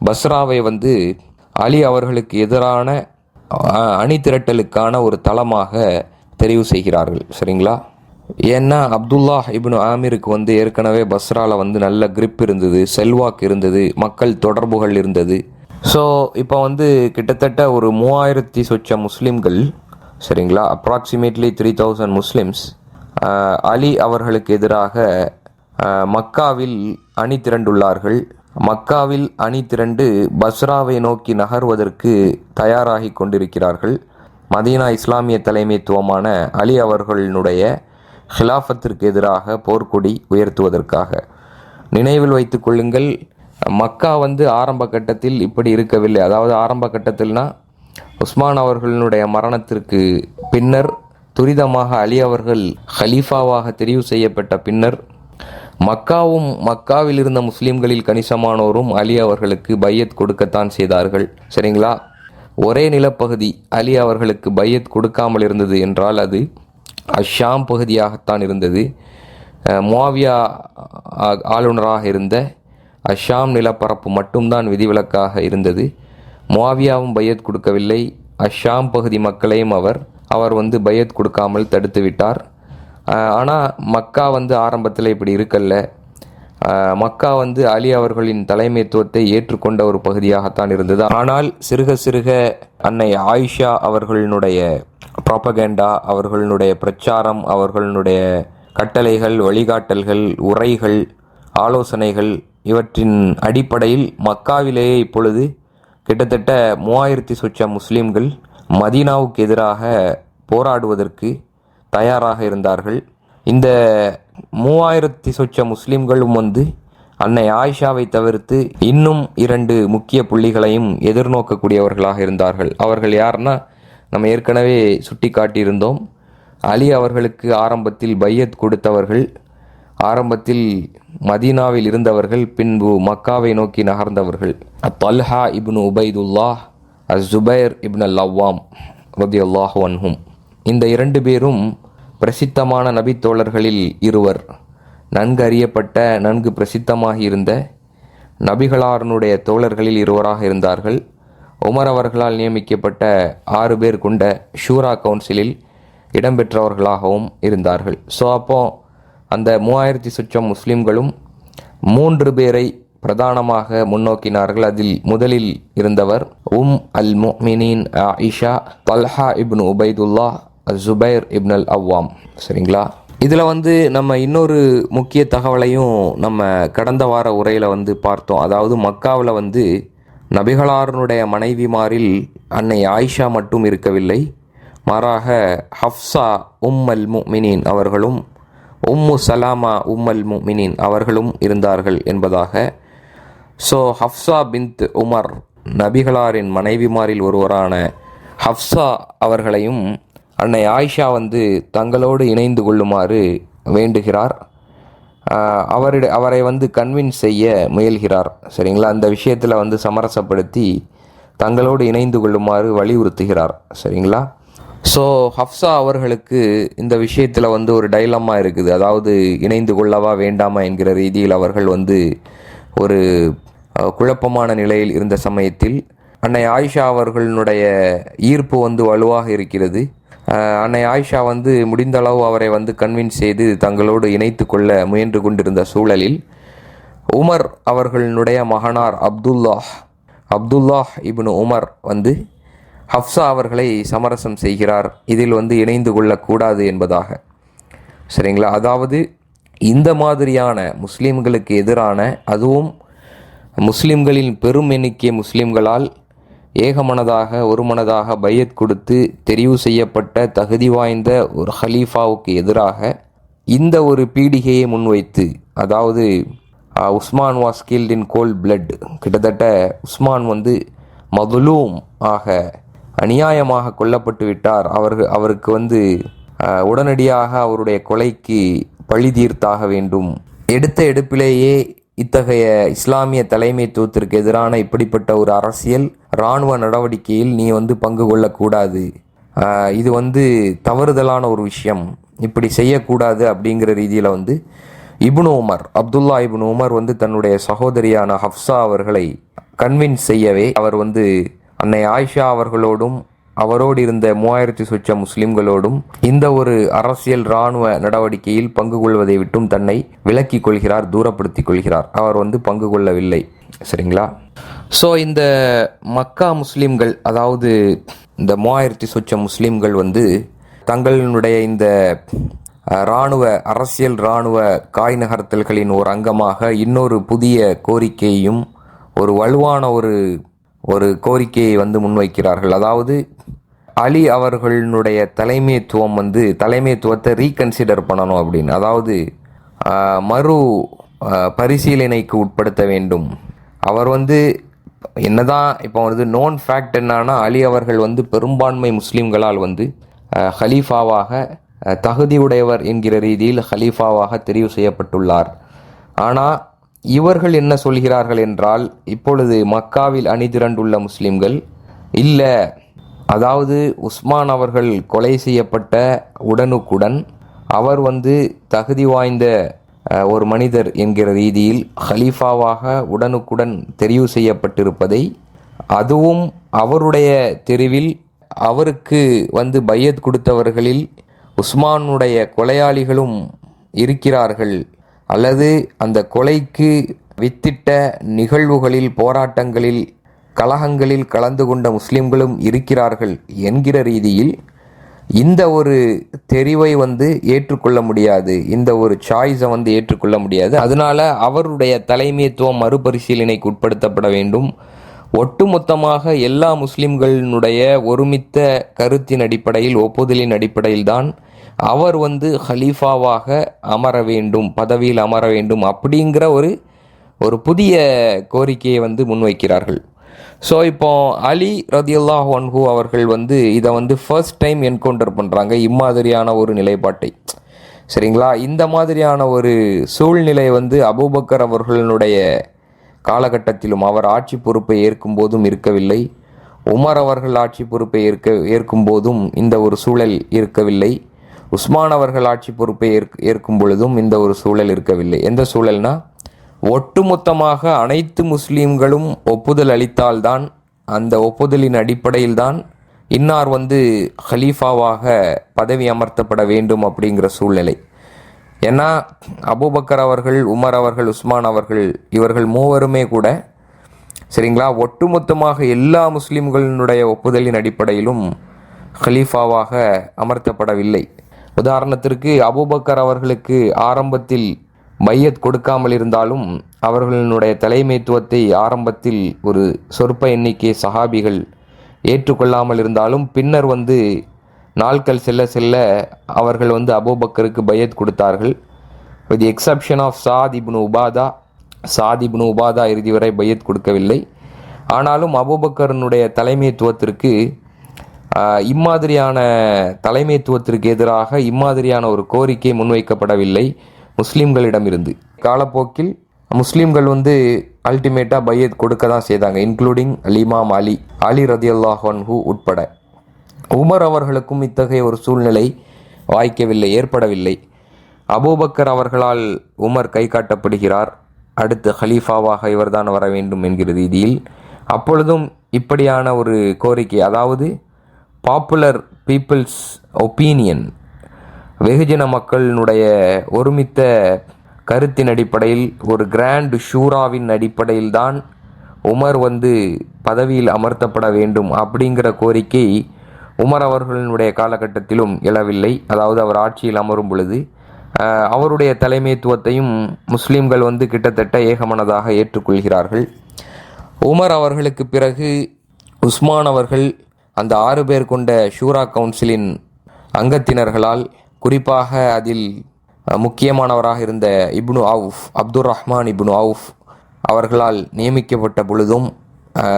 பஸ்ராவை வந்து அலி அவர்களுக்கு எதிரான அணி திரட்டலுக்கான ஒரு தளமாக தெரிவு செய்கிறார்கள். சரிங்களா? ஏன்னா அப்துல்லாஹ் இப்னு ஆமிருக்கு வந்து ஏற்கனவே பஸ்ராவில் வந்து நல்ல கிரிப் இருந்தது, செல்வாக்கு இருந்தது, மக்கள் தொடர்புகள் இருந்தது. ஸோ இப்போ வந்து கிட்டத்தட்ட ஒரு 3000 சொச்ச முஸ்லீம்கள், சரிங்களா, அப்ராக்சிமேட்லி 3000 முஸ்லிம்ஸ் அலி அவர்களுக்கு எதிராக மக்காவில் அணி திரண்டுள்ளார்கள். மக்காவில் அணி திரண்டு பஸ்ராவை நோக்கி நகர்வதற்கு தயாராகி கொண்டிருக்கிறார்கள். மதீனா இஸ்லாமிய தலைமைத்துவமான அலி அவர்களுடைய ஹிலாஃபத்திற்கு எதிராக போர்க்கொடி உயர்த்துவதற்காக. நினைவில் வைத்துக் கொள்ளுங்கள், மக்கா வந்து ஆரம்ப கட்டத்தில் இப்படி இருக்கவில்லை. அதாவது ஆரம்ப கட்டத்தில்னா உஸ்மான் அவர்களுடைய மரணத்திற்கு பின்னர் துரிதமாக அலி அவர்கள் ஹலீஃபாவாக தெரிவு செய்யப்பட்ட பின்னர் மக்காவில் இருந்த முஸ்லீம்களில் கணிசமானோரும் அலி அவர்களுக்கு பையத் கொடுக்கத்தான் செய்தார்கள். சரிங்களா? ஒரே நிலப்பகுதி அலி அவர்களுக்கு பையத் கொடுக்காமல் இருந்தது என்றால் அது அஷாம் பகுதியாகத்தான் இருந்தது. முஆவியா ஆளுநராக இருந்த அஷாம் நிலப்பரப்பு மட்டும்தான் விதிவிலக்காக இருந்தது. முஆவியாவும் பையத் கொடுக்கவில்லை. அஷாம் பகுதி மக்களையும் அவர் வந்து பையத் கொடுக்காமல் தடுத்து விட்டார். ஆனால் மக்கா வந்து ஆரம்பத்தில் இப்படி இருக்கல்ல. மக்கா வந்து அலி அவர்களின் தலைமைத்துவத்தை ஏற்றுக்கொண்ட ஒரு பகுதியாகத்தான் இருந்தது. ஆனால் சிறுக சிறுக அன்னை ஆயிஷா அவர்களுடைய ப்ராபகேண்டா, அவர்களுடைய பிரச்சாரம், அவர்களுடைய கட்டளைகள், வழிகாட்டல்கள், உரைகள், ஆலோசனைகள் இவற்றின் அடிப்படையில் மக்காவிலேயே இப்பொழுது கிட்டத்தட்ட 3000 சொச்ச முஸ்லீம்கள் மதீனாவுக்கு எதிராக போராடுவதற்கு தயாராக இருந்தார்கள். இந்த 3000 சொச்ச முஸ்லீம்களும் வந்து அன்னை ஆயிஷாவை தவிர்த்து இன்னும் 2 முக்கிய புள்ளிகளையும் எதிர்நோக்கக்கூடியவர்களாக இருந்தார்கள். அவர்கள் யாருன்னா, நம்ம ஏற்கனவே சுட்டி காட்டியிருந்தோம், அலி அவர்களுக்கு ஆரம்பத்தில் பையத் கொடுத்தவர்கள், ஆரம்பத்தில் மதீனாவில் இருந்தவர்கள், பின்பு மக்காவை நோக்கி நகர்ந்தவர்கள். தல்ஹா இப்னு உபைதுல்லாஹ், ஜுபைர் இப்னு அவ்வாம் ரலியல்லாஹு அன்ஹும். இந்த 2 பேரும் பிரசித்தமான நபித்தோழர்களில் இருவர். நன்கு அறியப்பட்ட, நன்கு பிரசித்தமாக இருந்த நபிகளாரனுடைய தோழர்களில் இருவராக இருந்தார்கள். உமர் அவர்களால் நியமிக்கப்பட்ட 6 பேர் கொண்ட ஷூரா கவுன்சிலில் இடம்பெற்றவர்களாகவும் இருந்தார்கள். ஸோ அப்போ அந்த 3000 சொச்சம் முஸ்லிம்களும் 3 பேரை பிரதானமாக முன்னோக்கினார்கள். அதில் முதலில் இருந்தவர் அல் முஃமினீன் ஆயிஷா, தல்ஹா இப்னு உபைதுல்லாஹ், ஜுபைர் இப்னு அவ்வாம். சரிங்களா? இதில் வந்து நம்ம இன்னொரு முக்கிய தகவலையும் நம்ம கடந்த வார உரையில் வந்து பார்த்தோம். அதாவது மக்காவில் வந்து நபிகளாரனுடைய மனைவிமாரில் அன்னை ஆயிஷா மட்டும் இருக்கவில்லை, மாறாக ஹஃப்ஸா அல் முஃமினீன் அவர்களும் உம்மு சலாமா அல் முஃமினீன் அவர்களும் இருந்தார்கள் என்பதாக. ஸோ ஹஃப்ஸா பின்த் உமர், நபிகளாரின் மனைவிமாரில் ஒருவரான ஹஃப்ஸா அவர்களையும் அன்னை ஆயிஷா வந்து தங்களோடு இணைந்து கொள்ளுமாறு வேண்டுகிறார். அவரை வந்து கன்வின்ஸ் செய்ய முயல்கிறார். சரிங்களா? அந்த விஷயத்தில் வந்து சமரசப்படுத்தி தங்களோடு இணைந்து கொள்ளுமாறு வலியுறுத்துகிறார். சரிங்களா? ஸோ ஹஃப்ஸா அவர்களுக்கு இந்த விஷயத்தில் வந்து ஒரு டைலமா இருக்குது. அதாவது இணைந்து கொள்ளவா வேண்டாமா என்கிற ரீதியில் அவர்கள் வந்து ஒரு குழப்பமான நிலையில் இருந்த சமயத்தில் அன்னை ஆயிஷா அவர்களுடைய ஈர்ப்பு வந்து வலுவாக இருக்கிறது. அன்னை ஆயிஷா வந்து முடிந்தளவு அவரை வந்து கன்வின்ஸ் செய்து தங்களோடு இணைத்து கொள்ள முயன்று கொண்டிருந்த சூழலில் உமர் அவர்களுடைய மகனார் அப்துல்லாஹ் இப்னு உமர் வந்து ஹஃப்ஸா அவர்களை சமரசம் செய்கிறார், இதில் வந்து இணைந்து கொள்ளக்கூடாது என்பதாக. சரிங்களா? அதாவது இந்த மாதிரியான முஸ்லீம்களுக்கு எதிரான, அதுவும் முஸ்லீம்களின் பெரும் எண்ணிக்கை முஸ்லீம்களால் ஏகமனதாக ஒருமனதாக பையத் கொடுத்து தெரிவு செய்யப்பட்ட தகுதி வாய்ந்த ஒரு ஹலீஃபாவுக்கு எதிராக இந்த ஒரு பீடிகையை முன்வைத்து, அதாவது Usman was killed in cold blood, கிட்டத்தட்ட உஸ்மான் வந்து மதுலூம் ஆக அநியாயமாக கொல்லப்பட்டு விட்டார், அவருக்கு வந்து உடனடியாக அவருடைய கொலைக்கு பழி தீர்த்தாக வேண்டும், எடுத்த எடுப்பிலேயே இத்தகைய இஸ்லாமிய தலைமைத்துவத்திற்கு எதிரான இப்படிப்பட்ட ஒரு அரசியல் இராணுவ நடவடிக்கையில் நீ வந்து பங்கு கொள்ளக்கூடாது, இது வந்து தவறுதலான ஒரு விஷயம், இப்படி செய்யக்கூடாது அப்படிங்கிற ரீதியில் வந்து அப்துல்லா இப்னு உமர் வந்து தன்னுடைய சகோதரியான ஹஃப்ஸா அவர்களை கன்வின்ஸ் செய்யவே அவர் வந்து அன்னை ஆயிஷா அவர்களோடும் அவரோடு இருந்த 3000 சொச்ச முஸ்லிம்களோடும் இந்த ஒரு அரசியல் இராணுவ நடவடிக்கையில் பங்கு கொள்வதை விட்டும் தன்னை விலக்கிக் கொள்கிறார், தூரப்படுத்திக் கொள்கிறார். அவர் வந்து பங்கு கொள்ளவில்லை. சரிங்களா? ஸோ இந்த மக்கா முஸ்லிம்கள், அதாவது இந்த 3000 சொச்ச முஸ்லிம்கள் வந்து தங்களுடைய இந்த அரசியல் இராணுவ காய் நகர்த்தல்களின் ஒரு அங்கமாக இன்னொரு புதிய கோரிக்கையையும், ஒரு வலுவான ஒரு கோரிக்கையை வந்து முன்வைக்கிறார்கள். அதாவது அலி அவர்களுடைய தலைமைத்துவத்தை ரீகன்சிடர் பண்ணணும் அப்படின்னு, அதாவது மறு பரிசீலனைக்கு உட்படுத்த வேண்டும். அவர் வந்து என்னதான் இப்போ வந்து நோன் ஃபேக்ட் என்னன்னா, அலி அவர்கள் வந்து பெரும்பான்மை முஸ்லீம்களால் வந்து ஹலீஃபாவாக தகுதியுடையவர் என்கிற ரீதியில் ஹலீஃபாவாக தெரிவு செய்யப்பட்டுள்ளார். ஆனால் இவர்கள் என்ன சொல்கிறார்கள் என்றால், இப்பொழுது மக்காவில் அணிதிரண்டுள்ள முஸ்லிம்கள் இல்லை, அதாவது உஸ்மான் அவர்கள் கொலை செய்யப்பட்ட உடனுக்குடன் அவர் வந்து தகுதி வாய்ந்த ஒரு மனிதர் என்கிற ரீதியில் ஹலீஃபாவாக உடனுக்குடன் தெரிவு செய்யப்பட்டிருப்பதை, அதுவும் அவருடைய தெருவில் அவருக்கு வந்து பையத் கொடுத்தவர்களில் உஸ்மானுடைய கொலையாளிகளும் இருக்கிறார்கள் அல்லது அந்த கொலைக்கு வித்திட்ட நிகழ்வுகளில், போராட்டங்களில், கலகங்களில் கலந்து கொண்ட முஸ்லிம்களும் இருக்கிறார்கள் என்கிற ரீதியில் இந்த ஒரு தெரிவை ஏற்றுக்கொள்ள முடியாது, இந்த ஒரு சாய்ஸை ஏற்றுக்கொள்ள முடியாது. அதனால அவருடைய தலைமைத்துவம் மறுபரிசீலனைக்கு உட்படுத்தப்பட வேண்டும். ஒட்டுமொத்தமாக எல்லா முஸ்லிம்களினுடைய ஒருமித்த கருத்தின் அடிப்படையில், ஒப்புதலின் அடிப்படையில் தான் அவர் ஹலீஃபாவாக அமர வேண்டும், பதவியில் அமர வேண்டும் அப்படிங்கிற ஒரு புதிய கோரிக்கையை முன்வைக்கிறார்கள். ஸோ இப்போ அலி ரதியல்லாஹு அன்ஹு அவர்கள் இதை ஃபர்ஸ்ட் டைம் என்கவுண்டர் பண்ணுறாங்க, இம்மாதிரியான ஒரு நிலைப்பாட்டை. சரிங்களா? இந்த மாதிரியான ஒரு சூழ்நிலை அபூபக்கர் அவர்களுடைய காலகட்டத்திலும், அவர் ஆட்சி பொறுப்பை ஏற்கும் போதும் இருக்கவில்லை. உமர் அவர்கள் ஆட்சி பொறுப்பை ஏற்கும் போதும் இந்த ஒரு சூழல் இருக்கவில்லை. உஸ்மான் அவர்கள் ஆட்சி பொறுப்பை ஏற்கும் பொழுதும் இந்த ஒரு சூழல் இருக்கவில்லை. எந்த சூழல்னா, ஒட்டுமொத்தமாக அனைத்து முஸ்லீம்களும் ஒப்புதல் அளித்தால்தான், அந்த ஒப்புதலின் அடிப்படையில் தான் இன்னார் ஹலீஃபாவாக பதவி அமர்த்தப்பட வேண்டும் அப்படிங்கிற சூழ்நிலை. ஏன்னா அபூபக்கர் அவர்கள், உமர் அவர்கள், உஸ்மான் அவர்கள், இவர்கள் மூவருமே கூட சரிங்களா, ஒட்டுமொத்தமாக எல்லா முஸ்லீம்களினுடைய ஒப்புதலின் அடிப்படையிலும் ஹலீஃபாவாக அமர்த்தப்படவில்லை. உதாரணத்திற்கு அபூபக்கர் அவர்களுக்கு ஆரம்பத்தில் பையத் கொடுக்காமல் இருந்தாலும், அவர்களுடைய தலைமைத்துவத்தை ஆரம்பத்தில் ஒரு சொற்ப எண்ணிக்கை சஹாபிகள் ஏற்றுக்கொள்ளாமல் இருந்தாலும், பின்னர் நாட்கள் செல்ல செல்ல அவர்கள் அபூபக்கருக்கு பையத் கொடுத்தார்கள். வித் எக்ஸப்ஷன் ஆஃப் சாத் இப்னு உபாதா இறுதி வரை பையத் கொடுக்கவில்லை. ஆனாலும் அபூபக்கரனுடைய தலைமைத்துவத்திற்கு இம்மாதிரியான தலைமைத்துவத்திற்கு எதிராக இம்மாதிரியான ஒரு கோரிக்கை முன்வைக்கப்படவில்லை முஸ்லீம்களிடமிருந்து. காலப்போக்கில் முஸ்லீம்கள் அல்டிமேட்டாக பையத் கொடுக்க தான் செய்தாங்க, இன்க்ளூடிங் இமாம் அலி ரதியல்லாஹு அன்ஹு உட்பட. உமர் அவர்களுக்கும் இத்தகைய ஒரு சூழ்நிலை வாய்க்கவில்லை, ஏற்படவில்லை. அபூபக்கர் அவர்களால் உமர் கை காட்டப்படுகிறார், அடுத்து ஹலீஃபாவாக இவர்தான் வர வேண்டும் என்கிற ரீதியில். அப்பொழுதும் இப்படியான ஒரு கோரிக்கை, அதாவது பாப்புலர் பீப்புள்ஸ் ஒப்பீனியன், வெகுஜன மக்களினுடைய ஒருமித்த கருத்தின் அடிப்படையில், ஒரு கிராண்ட் ஷூராவின் அடிப்படையில் தான் உமர் பதவியில் அமர்த்தப்பட வேண்டும் அப்படிங்கிற கோரிக்கை உமர் அவர்களினுடைய காலகட்டத்திலும் எழவில்லை. அதாவது அவர் ஆட்சியில் அமரும் பொழுது அவருடைய தலைமைத்துவத்தையும் முஸ்லீம்கள் கிட்டத்தட்ட ஏகமனதாக ஏற்றுக்கொள்கிறார்கள். உமர் அவர்களுக்கு பிறகு உஸ்மான் அவர்கள் அந்த 6 பேர் கொண்ட ஷூரா கவுன்சிலின் அங்கத்தினர்களால், குறிப்பாக அதில் முக்கியமானவராக இருந்த அப்துர் ரஹ்மான் இப்னு அவுஃப் அவர்களால் நியமிக்கப்பட்ட பொழுதும்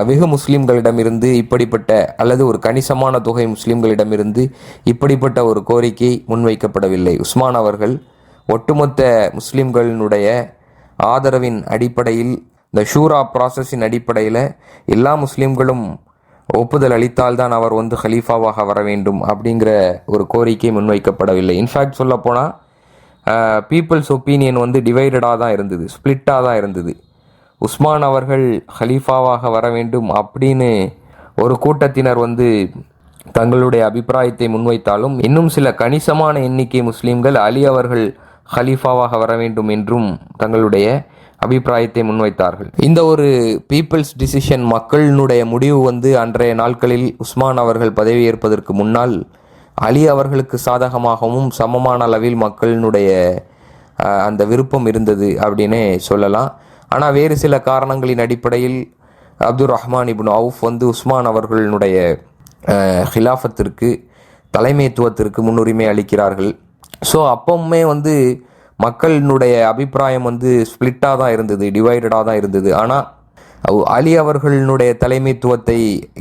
வெகு முஸ்லீம்களிடமிருந்து இப்படிப்பட்ட, அல்லது ஒரு கணிசமான தொகை முஸ்லீம்களிடமிருந்து இப்படிப்பட்ட ஒரு கோரிக்கை முன்வைக்கப்படவில்லை. உஸ்மான் அவர்கள் ஒட்டுமொத்த முஸ்லீம்களினுடைய ஆதரவின் அடிப்படையில், இந்த ஷூரா ப்ராசஸின் அடிப்படையில் எல்லா முஸ்லீம்களும் ஒப்புதல் அளித்தால்தான் அவர் ஹலீஃபாவாக வர வேண்டும் அப்படிங்கிற ஒரு கோரிக்கை முன்வைக்கப்படவில்லை. இன்ஃபேக்ட் சொல்லப்போனால் பீப்புள்ஸ் ஒப்பீனியன் டிவைடடாக தான் இருந்தது, ஸ்பிளிட்டாக தான் இருந்தது. உஸ்மான் அவர்கள் ஹலீஃபாவாக வர வேண்டும் அப்படின்னு ஒரு கூட்டத்தினர் தங்களுடைய அபிப்பிராயத்தை முன்வைத்தாலும், இன்னும் சில கணிசமான எண்ணிக்கை முஸ்லீம்கள் அலி அவர்கள் ஹலீஃபாவாக வர வேண்டும் என்றும் தங்களுடைய அபிப்பிராயத்தை முன்வைத்தார்கள். இந்த ஒரு பீப்புள்ஸ் டிசிஷன், மக்களினுடைய முடிவு அன்றைய நாட்களில் உஸ்மான் அவர்கள் பதவியேற்பதற்கு முன்னால் அலி அவர்களுக்கு சாதகமாகவும் சமமான அளவில் மக்களினுடைய அந்த விருப்பம் இருந்தது அப்படின்னே சொல்லலாம். ஆனால் வேறு சில காரணங்களின் அடிப்படையில் அப்துர் ரஹ்மான் இப்னு அவுஃப் உஸ்மான் அவர்களுடைய ஹிலாஃபத்திற்கு, தலைமைத்துவத்திற்கு முன்னுரிமை அளிக்கிறார்கள். ஸோ அப்பவுமே மக்களினுடைய அபிப்பிராயம் ஸ்பிளிட்டாக தான் இருந்தது, டிவைடடாக தான் இருந்தது. ஆனால் அலி அவர்களுடைய தலைமைத்துவத்தை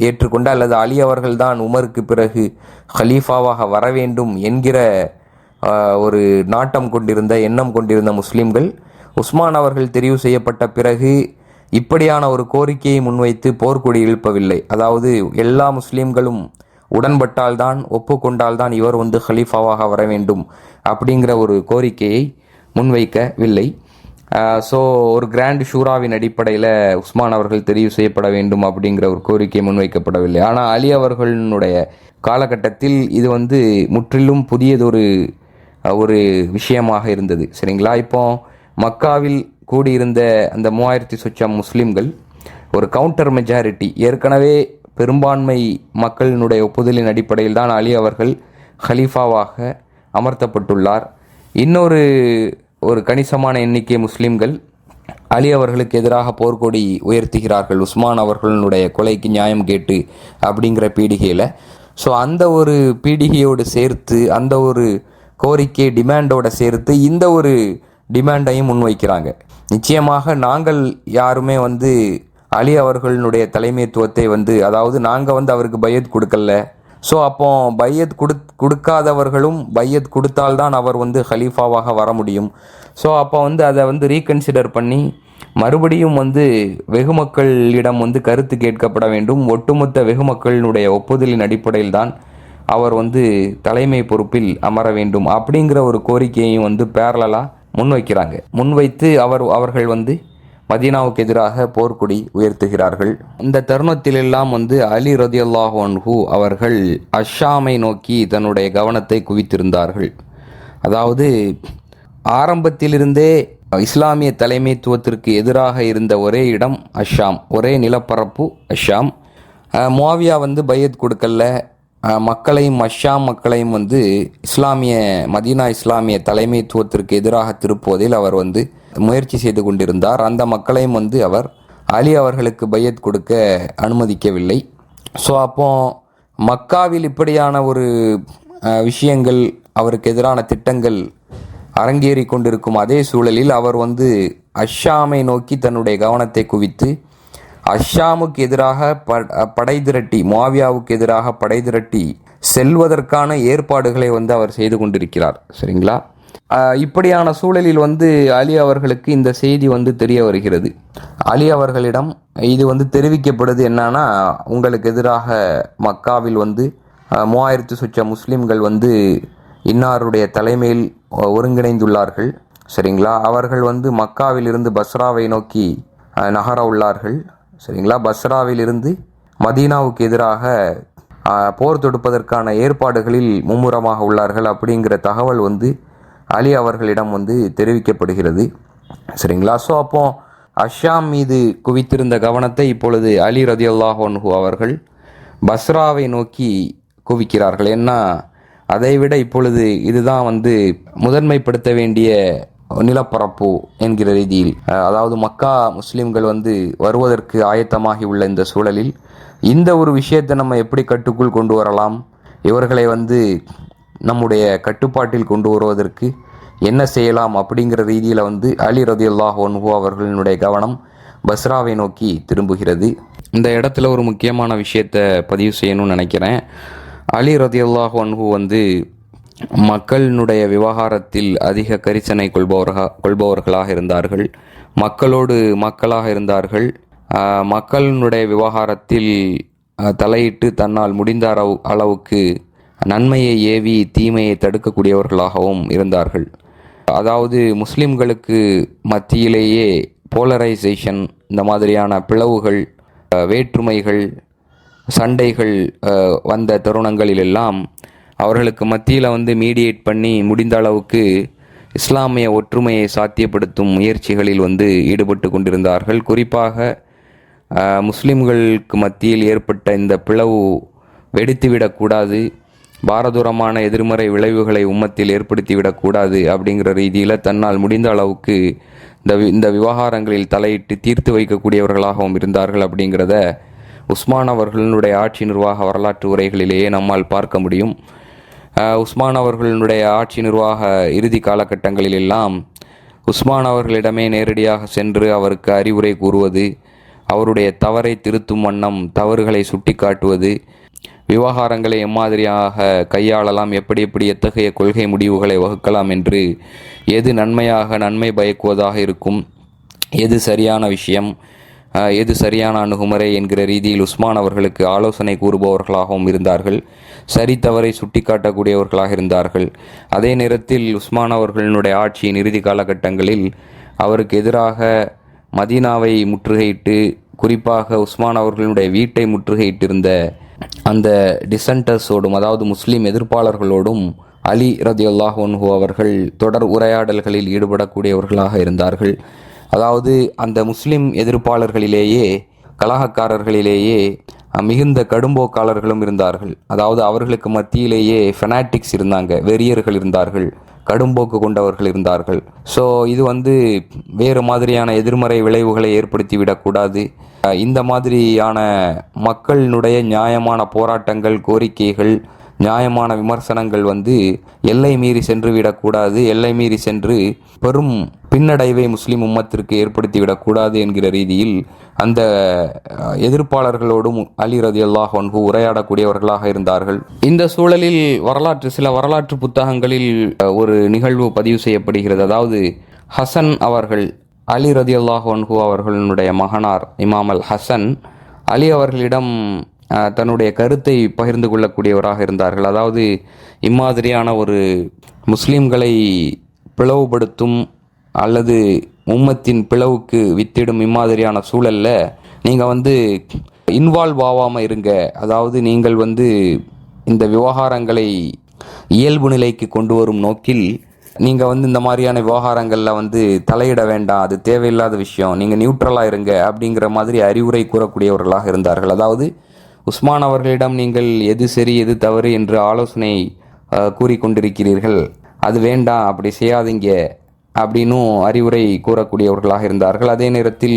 ஏற்றுக்கொண்டு, அல்லது அலி அவர்கள் தான் உமருக்கு பிறகு ஹலீஃபாவாக வர வேண்டும் என்கிற ஒரு நாட்டம் கொண்டிருந்த, எண்ணம் கொண்டிருந்த முஸ்லீம்கள் உஸ்மான் அவர்கள் தெரிவு செய்யப்பட்ட பிறகு இப்படியான ஒரு கோரிக்கையை முன்வைத்து போர்க்கொடி எழுப்பவில்லை. அதாவது எல்லா முஸ்லீம்களும் உடன்பட்டால்தான், ஒப்புக்கொண்டால்தான் இவர் ஹலீஃபாவாக வர வேண்டும் அப்படிங்கிற ஒரு கோரிக்கையை முன்வைக்கவில்லை. ஸோ ஒரு கிராண்ட் ஷூராவின் அடிப்படையில் உஸ்மான் அவர்கள் தெரிவு செய்யப்பட வேண்டும் அப்படிங்கிற ஒரு கோரிக்கை முன்வைக்கப்படவில்லை. ஆனால் அலி அவர்களுடைய காலகட்டத்தில் இது முற்றிலும் புதியதொரு விஷயமாக இருந்தது. சரிங்களா? இப்போ மக்காவில் கூடியிருந்த அந்த 3000 சொச்சம் முஸ்லிம்கள் ஒரு கவுண்டர் மெஜாரிட்டி, ஏற்கனவே பெரும்பான்மை மக்களினுடைய ஒப்புதலின் அடிப்படையில் தான் அலி அவர்கள் ஹலீஃபாவாக அமர்த்தப்பட்டுள்ளார். இன்னொரு கணிசமான எண்ணிக்கை முஸ்லிம்கள் அலி அவர்களுக்கு எதிராக போர்க்கொடி உயர்த்துகிறார்கள், உஸ்மான் அவர்களுடைய கொலைக்கு நியாயம் கேட்டு அப்படிங்கிற பீடிகையில். ஸோ அந்த ஒரு பீடிகையோடு சேர்த்து, அந்த ஒரு கோரிக்கை டிமாண்டோடு சேர்த்து இந்த ஒரு டிமாண்டையும் முன்வைக்கிறாங்க. நிச்சயமாக நாங்கள் யாருமே அலி அவர்களுடைய தலைமைத்துவத்தை அதாவது நாங்கள் அவருக்கு பையத் கொடுக்கல. ஸோ அப்போ பையத் கொடுக்காதவர்களும் பையத் கொடுத்தால்தான் அவர் ஹலீஃபாவாக வர முடியும். ஸோ அப்போ அதை ரீகன்சிடர் பண்ணி மறுபடியும் வெகுமக்களிடம் கருத்து கேட்கப்பட வேண்டும். ஒட்டுமொத்த வெகுமக்களினுடைய ஒப்புதலின் அடிப்படையில் தான் அவர் தலைமை பொறுப்பில் அமர வேண்டும் அப்படிங்கிற ஒரு கோரிக்கையையும் பேரலாக முன்வைத்து அவர்கள் மதீனாவுக்கு எதிராக போர்க்கொடி உயர்த்துகிறார்கள். இந்த தருணத்திலெல்லாம் அலி ரதியல்லாஹு அன்ஹு அவர்கள் அஷாமை நோக்கி தன்னுடைய கவனத்தை குவித்திருந்தார்கள். அதாவது ஆரம்பத்திலிருந்தே இஸ்லாமிய தலைமைத்துவத்திற்கு எதிராக இருந்த ஒரே இடம் அஷாம், ஒரே நிலப்பரப்பு அஷாம். முஆவியா பையத் கொடுக்கல, மக்களையும் அஷாம் மக்களையும் மதீனா இஸ்லாமிய தலைமைத்துவத்திற்கு எதிராக திருப்புவதில் அவர் முயற்சி செய்து கொண்டிருந்தார். அந்த மக்களையும் அவர் அலி அவர்களுக்கு பையத் கொடுக்க அனுமதிக்கவில்லை. ஸோ அப்போ மக்காவில் இப்படியான ஒரு விஷயங்கள், அவருக்கு எதிரான திட்டங்கள் அரங்கேறி கொண்டிருக்கும் அதே சூழலில் அவர் அஷாமை நோக்கி தன்னுடைய கவனத்தை குவித்து அஷாமுக்கு எதிராக படை திரட்டி, முஆவியாவுக்கு எதிராக படை திரட்டி செல்வதற்கான ஏற்பாடுகளை அவர் செய்து கொண்டிருக்கிறார். சரிங்களா? இப்படியான சூழலில் அலி அவர்களுக்கு இந்த செய்தி தெரிய வருகிறது. அலி அவர்களிடம் இது தெரிவிக்கப்படுது. என்னன்னா, உங்களுக்கு எதிராக மக்காவில் 3000 சொச்ச முஸ்லிம்கள் இன்னாருடைய தலைமையில் ஒருங்கிணைந்துள்ளார்கள். சரிங்களா? அவர்கள் மக்காவில் இருந்து பஸ்ராவை நோக்கி நகர உள்ளார்கள். சரிங்களா? பஸ்ராவில் இருந்து மதீனாவுக்கு எதிராக போர் தொடுப்பதற்கான ஏற்பாடுகளில் மும்முரமாக உள்ளார்கள் அப்படிங்கிற தகவல் அலி அவர்களிடம் தெரிவிக்கப்படுகிறது. சரிங்களா? ஸோ அப்போ அஷாம் மீது குவித்திருந்த கவனத்தை இப்பொழுது அலி ரதியல்லாஹு அன்ஹு அவர்கள் பஸ்ராவை நோக்கி குவிக்கிறார்கள். ஏன்னா அதைவிட இப்பொழுது இதுதான் முதன்மைப்படுத்த வேண்டிய நிலப்பரப்பு என்கிற ரீதியில், அதாவது மக்கா முஸ்லிம்கள் வருவதற்கு ஆயத்தமாகி உள்ள இந்த சூழலில் இந்த ஒரு விஷயத்தை நம்ம எப்படி கட்டுக்குள் கொண்டு வரலாம், இவர்களை நம்முடைய கட்டுப்பாட்டில் கொண்டு வருவதற்கு என்ன செய்யலாம் அப்படிங்கிற ரீதியில் அலி ரதியல்லாஹு அன்ஹு அவர்களினுடைய கவனம் பஸ்ராவை நோக்கி திரும்புகிறது. இந்த இடத்துல ஒரு முக்கியமான விஷயத்தை பதிவு செய்யணும்னு நினைக்கிறேன். அலி ரதியல்லாஹு அன்ஹு மக்களினுடைய விவகாரத்தில் அதிக கரிசனை கொள்பவர்களாக இருந்தார்கள். மக்களோடு மக்களாக இருந்தார்கள். மக்களினுடைய விவகாரத்தில் தலையிட்டு தன்னால் முடிந்த அளவுக்கு நன்மையை ஏவி தீமையை தடுக்கக்கூடியவர்களாகவும் இருந்தார்கள். அதாவது முஸ்லிம்களுக்கு மத்தியிலேயே போலரைசேஷன், இந்த மாதிரியான பிளவுகள், வேற்றுமைகள், சண்டைகள் வந்த தருணங்களிலெல்லாம் அவர்களுக்கு மத்தியில் மீடியேட் பண்ணி முடிந்த அளவுக்கு இஸ்லாமிய ஒற்றுமையை சாத்தியப்படுத்தும் முயற்சிகளில் ஈடுபட்டு கொண்டிருந்தார்கள். குறிப்பாக முஸ்லிம்களுக்கு மத்தியில் ஏற்பட்ட இந்த பிளவு வெடித்துவிடக்கூடாது, பாரதூரமான எதிர்மறை விளைவுகளை உம்மத்தில் ஏற்படுத்திவிடக்கூடாது அப்படிங்கிற ரீதியில் தன்னால் முடிந்த அளவுக்கு இந்த விவகாரங்களில் தலையிட்டு தீர்த்து வைக்கக்கூடியவர்களாகவும் இருந்தார்கள். அப்படிங்கிறத உஸ்மான் அவர்களுடைய ஆட்சி நிர்வாக வரலாற்று உரைகளிலேயே நம்மால் பார்க்க முடியும். உஸ்மான் அவர்களுடைய ஆட்சி நிர்வாக இறுதி காலகட்டங்களில் எல்லாம் உஸ்மான் அவர்களிடமே நேரடியாக சென்று அவருக்கு அறிவுரை கூறுவது, அவருடைய தவறை திருத்தும் வண்ணம் தவறுகளை சுட்டி காட்டுவது, விவகாரங்களை எம்மாதிரியாக கையாளலாம், எப்படி எத்தகைய கொள்கை முடிவுகளை வகுக்கலாம் என்று, எது நன்மை பயக்குவதாக இருக்கும், எது சரியான விஷயம், எது சரியான அணுகுமுறை என்கிற ரீதியில் உஸ்மான் அவர்களுக்கு ஆலோசனை கூறுபவர்களாகவும் இருந்தார்கள். சரி தவறை சுட்டி காட்டக்கூடியவர்களாக இருந்தார்கள். அதே நேரத்தில் உஸ்மான் அவர்களுடைய ஆட்சியின் இறுதி காலகட்டங்களில் அவருக்கு எதிராக மதீனாவை முற்றுகையிட்டு, குறிப்பாக உஸ்மான் அவர்களுடைய வீட்டை முற்றுகையிட்டிருந்த அந்த டிசன்டர்ஸோடும், அதாவது முஸ்லீம் எதிர்ப்பாளர்களோடும் அலி ரதியல்லாஹு அன்ஹு அவர்கள் தொடர் உரையாடல்களில் ஈடுபடக்கூடியவர்களாக இருந்தார்கள். அதாவது அந்த முஸ்லிம் எதிர்ப்பாளர்களிலேயே, கலகக்காரர்களிலேயே மிகுந்த கடும்போக்காளர்களும் இருந்தார்கள். அதாவது அவர்களுக்கு மத்தியிலேயே ஃபெனாட்டிக்ஸ் இருந்தாங்க, வெறியர்கள் இருந்தார்கள், கடும்போக்கு கொண்டவர்கள் இருந்தார்கள். ஸோ இது வேறு மாதிரியான எதிர்மறை விளைவுகளை ஏற்படுத்திவிடக்கூடாது. இந்த மாதிரியான மக்களினுடைய நியாயமான போராட்டங்கள், கோரிக்கைகள், நியாயமான விமர்சனங்கள் எல்லை மீறி சென்று விடக்கூடாது. எல்லை மீறி சென்று பெரும் பின்னடைவை முஸ்லிம் உம்மத்திற்கு ஏற்படுத்திவிடக்கூடாது என்கிற ரீதியில் அந்த எதிர்ப்பாளர்களோடும் அலி ரதியல்லாஹு அன்ஹு உரையாடக்கூடியவர்களாக இருந்தார்கள். இந்த சூழலில் சில வரலாற்று புத்தகங்களில் ஒரு நிகழ்வு பதிவு செய்யப்படுகிறது. அதாவது ஹசன் அவர்கள், அலி ரதியல்லாஹு அன்ஹு அவர்களுடைய மகனார் இமாம் அல் ஹசன், அலி அவர்களிடம் தன்னுடைய கருத்தை பகிர்ந்து கொள்ளக்கூடியவராக இருந்தார்கள். அதாவது இம்மாதிரியான ஒரு முஸ்லிம்களை பிளவுபடுத்தும் அல்லது உம்மத்தின் பிளவுக்கு வித்திடும் இம்மாதிரியான சூழல்ல நீங்கள் இன்வால்வ் ஆகாமல் இருங்க. அதாவது நீங்கள் இந்த விவகாரங்களை இயல்பு நிலைக்கு கொண்டு வரும் நோக்கில் நீங்கள் இந்த மாதிரியான விவகாரங்களில் தலையிட வேண்டாம், அது தேவையில்லாத விஷயம், நீங்கள் நியூட்ரலாக இருங்க அப்படிங்கிற மாதிரி அறிவுரை கூறக்கூடியவர்களாக இருந்தார்கள். அதாவது உஸ்மான் அவர்களிடம் நீங்கள் எது சரி எது தவறு என்று ஆலோசனை கூறிக்கொண்டிருக்கிறீர்கள், அது வேண்டாம், அப்படி செய்யாதீங்க அப்படின்னும் அறிவுரை கூறக்கூடியவர்களாக இருந்தார்கள். அதே நேரத்தில்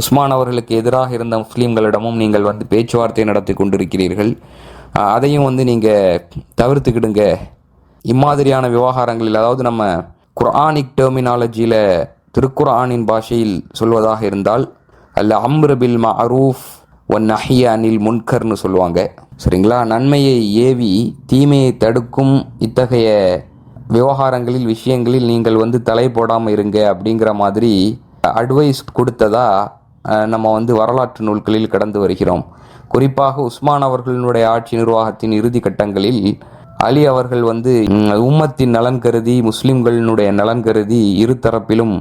உஸ்மான் அவர்களுக்கு எதிராக இருந்த முஸ்லீம்களிடமும் நீங்கள் பேச்சுவார்த்தை நடத்தி கொண்டிருக்கிறீர்கள், அதையும் நீங்கள் தவிர்த்துக்கிடுங்க. இம்மாதிரியான விவகாரங்களில், அதாவது நம்ம குர்ஆனிக் டெர்மினாலஜியில், திருக்குர்ஆனின் பாஷையில் சொல்வதாக இருந்தால் அல்ல அம்ரு பில் மஅரூஃப் ஒன் நஹ்ய அனில் முன்கர்னு சொல்லுவாங்க. சரிங்களா? நன்மையை ஏவி தீமையை தடுக்கும் இத்தகைய விவகாரங்களில், விஷயங்களில் நீங்கள் தலை போடாமல் இருங்க அப்படிங்கிற மாதிரி அட்வைஸ் கொடுத்ததா நம்ம வரலாற்று நூல்களில் கடந்து வருகிறோம். குறிப்பாக உஸ்மான் அவர்களுடைய ஆட்சி நிர்வாகத்தின் இறுதி கட்டங்களில் அலி அவர்கள் உம்மத்தின் நலன் கருதி, முஸ்லிம்களினுடைய நலன் கருதி இரு தரப்பிலும்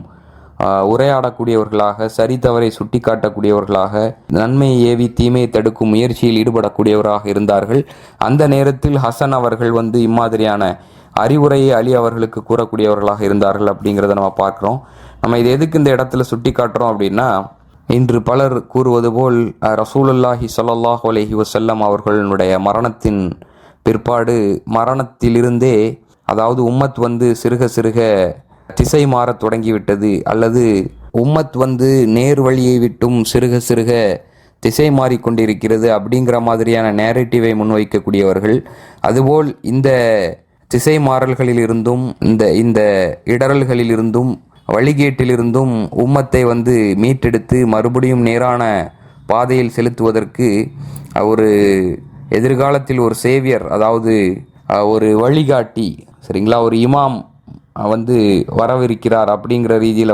உரையாடக்கூடியவர்களாக, சரி தவறை சுட்டி காட்டக்கூடியவர்களாக, நன்மையை ஏவி தீமையை தடுக்கும் முயற்சியில் ஈடுபடக்கூடியவராக இருந்தார்கள். அந்த நேரத்தில் ஹசன் அவர்கள் இம்மாதிரியான அறிவுரையை அலி அவர்களுக்கு கூறக்கூடியவர்களாக இருந்தார்கள் அப்படிங்கிறத நம்ம பார்க்குறோம். நம்ம இது எதுக்கு இந்த இடத்துல சுட்டி காட்டுறோம் அப்படின்னா, இன்று பலர் கூறுவது போல் ரசூலுல்லாஹி ஸல்லல்லாஹு அலைஹி வஸல்லம் அவர்களுடைய மரணத்தின் பிற்பாடு, மரணத்திலிருந்தே அதாவது உம்மத் சிறுக சிறுக திசை மாறத் தொடங்கிவிட்டது, அல்லது உம்மத் நேர் வழியை விட்டும் சிறுக சிறுக திசை மாறிக்கொண்டிருக்கிறது அப்படிங்கிற மாதிரியான நேரேட்டிவை முன்வைக்கக்கூடியவர்கள். அதுபோல் இந்த திசை மாறல்களிலிருந்தும், இந்த இடரல்களிலிருந்தும், வழிகேட்டிலிருந்தும் உம்மத்தை மீட்டெடுத்து மறுபடியும் நேரான பாதையில் செலுத்துவதற்கு ஒரு எதிர்காலத்தில் ஒரு சேவியர், அதாவது ஒரு வழிகாட்டி, சரிங்களா, ஒரு இமாம் வரவிருக்கிறார் அப்படிங்கிற ரீதியில்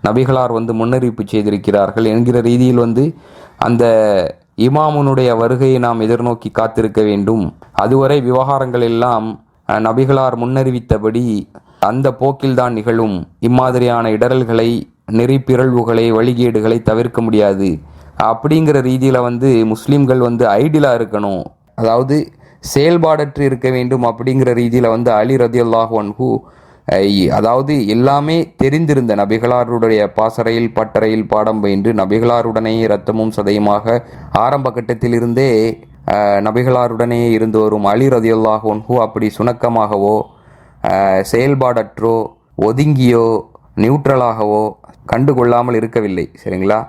நபிகளார் முன்னறிவிப்பு செய்திருக்கிறார்கள் என்கிற ரீதியில் அந்த இமாமுனுடைய வருகையை நாம் எதிர்நோக்கி காத்திருக்க வேண்டும். அதுவரை விவகாரங்கள் எல்லாம் நபிகளார் முன்னறிவித்தபடி அந்த போக்கில்தான் நிகழும். இம்மாதிரியான இடரல்களை, நெறிப்பிறழ்வுகளை, வழிகேடுகளை தவிர்க்க முடியாது அப்படிங்கிற ரீதியில் முஸ்லீம்கள் ஐடியலாக இருக்கணும், அதாவது செயல்பாடற்று இருக்க வேண்டும் அப்படிங்கிற ரீதியில் அலி ரதியல்லாஹு அன்ஹு, அதாவது எல்லாமே தெரிந்திருந்த நபிகளாருடைய பாசறையில் பட்டறையில் பாடம் பயின்று நபிகளாருடனே இரத்தமும் சதையுமாக ஆரம்ப கட்டத்திலிருந்தே நபிகளாருடனே இருந்து வரும் அலி ரதியல்லாஹு அன்ஹு அப்படி சுணக்கமாகவோ செயல்பாடற்றோ ஒதுங்கியோ நியூட்ரலாகவோ கண்டுகொள்ளாமல் இருக்கவில்லை. சரிங்களா?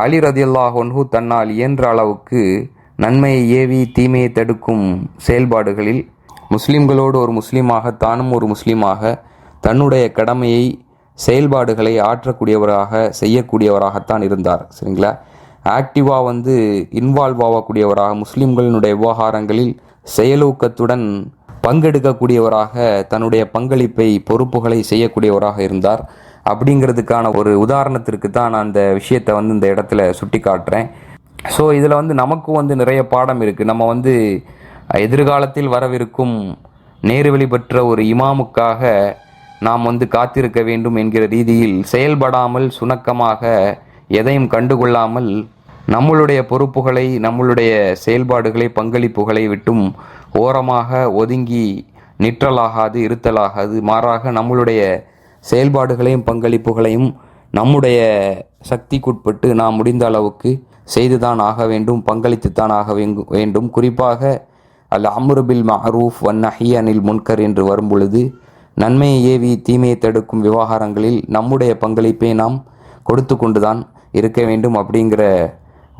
அலி ரதியல்லாஹு அன்ஹு தன்னால் இயன்ற அளவுக்கு நன்மையை ஏவி தீமையை தடுக்கும் செயல்பாடுகளில் முஸ்லிம்களோடு ஒரு முஸ்லீமாக, தானும் ஒரு முஸ்லீமாக தன்னுடைய கடமையை, செயல்பாடுகளை ஆற்றக்கூடியவராக, செய்யக்கூடியவராகத்தான் இருந்தார். சரிங்களா? ஆக்டிவாக இன்வால்வ் ஆகக்கூடியவராக, முஸ்லிம்களினுடைய விவகாரங்களில் செயலூக்கத்துடன் பங்கெடுக்கக்கூடியவராக, தன்னுடைய பங்களிப்பை, பொறுப்புகளை செய்யக்கூடியவராக இருந்தார். அப்படிங்கிறதுக்கான ஒரு உதாரணத்திற்கு தான் நான் அந்த விஷயத்தை இந்த இடத்துல சுட்டி காட்டுறேன். ஸோ இதில் நமக்கும் நிறைய பாடம் இருக்குது. நம்ம எதிர்காலத்தில் வரவிருக்கும் நேர்வழி பெற்ற ஒரு இமாமுக்காக நாம் காத்திருக்க வேண்டும் என்கிற ரீதியில் செயல்படாமல், சுணக்கமாக எதையும் கண்டுகொள்ளாமல் நம்மளுடைய பொறுப்புகளை, நம்மளுடைய செயல்பாடுகளை, பங்களிப்புகளை விட்டும் ஓரமாக ஒதுங்கி நிற்றலாகாது, இருத்தலாகாது. மாறாக நம்மளுடைய செயல்பாடுகளையும் பங்களிப்புகளையும் நம்முடைய சக்திக்குட்பட்டு நாம் முடிந்த அளவுக்கு செய்துதான் ஆக வேண்டும், பங்களித்துத்தான் ஆக வேண்டும். குறிப்பாக அல் அம்ரு பில் மஅரூஃப் வன் நஹி அனில் முன்கர் என்று வரும் பொழுது நன்மையை ஏவி தீமையை தடுக்கும் விவகாரங்களில் நம்முடைய பங்களிப்பை நாம் கொடுத்து கொண்டுதான் இருக்க வேண்டும் அப்படிங்கிற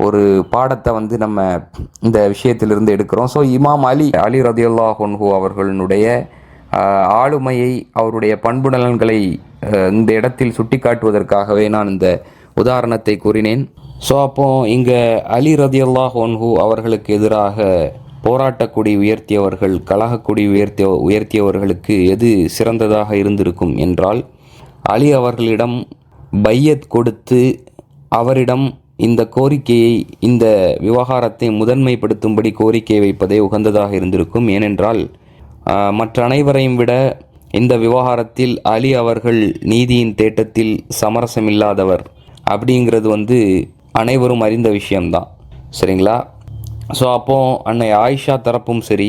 ஒரு பாடத்தை நம்ம இந்த விஷயத்திலிருந்து எடுக்கிறோம். ஸோ இமாம் அலி ரதியல்லாஹு அன்ஹு அவர்களுடைய ஆளுமையை, அவருடைய பண்பு நலன்களை இந்த இடத்தில் சுட்டி காட்டுவதற்காகவே நான் இந்த உதாரணத்தை கூறினேன். ஸோ அப்போ இங்கே அலி ரதியல்லாஹு அன்ஹு அவர்களுக்கு எதிராக போராட்டக்கொடி உயர்த்தியவர்கள், கலகக்கொடி உயர்த்தியவர்களுக்கு எது சிறந்ததாக இருந்திருக்கும் என்றால், அலி அவர்களிடம் பையத் கொடுத்து அவரிடம் இந்த கோரிக்கையை, இந்த விவகாரத்தை முதன்மைப்படுத்தும்படி கோரிக்கை வைப்பதே உகந்ததாக இருந்திருக்கும். ஏனென்றால் மற்ற அனைவரையும் விட இந்த விவகாரத்தில் அலி அவர்கள் நீதியின் தேட்டத்தில் சமரசமில்லாதவர் அப்படிங்கிறது அனைவரும் அறிந்த விஷயம்தான். சரிங்களா? ஸோ அப்போது அன்னை ஆயிஷா தரப்பும் சரி,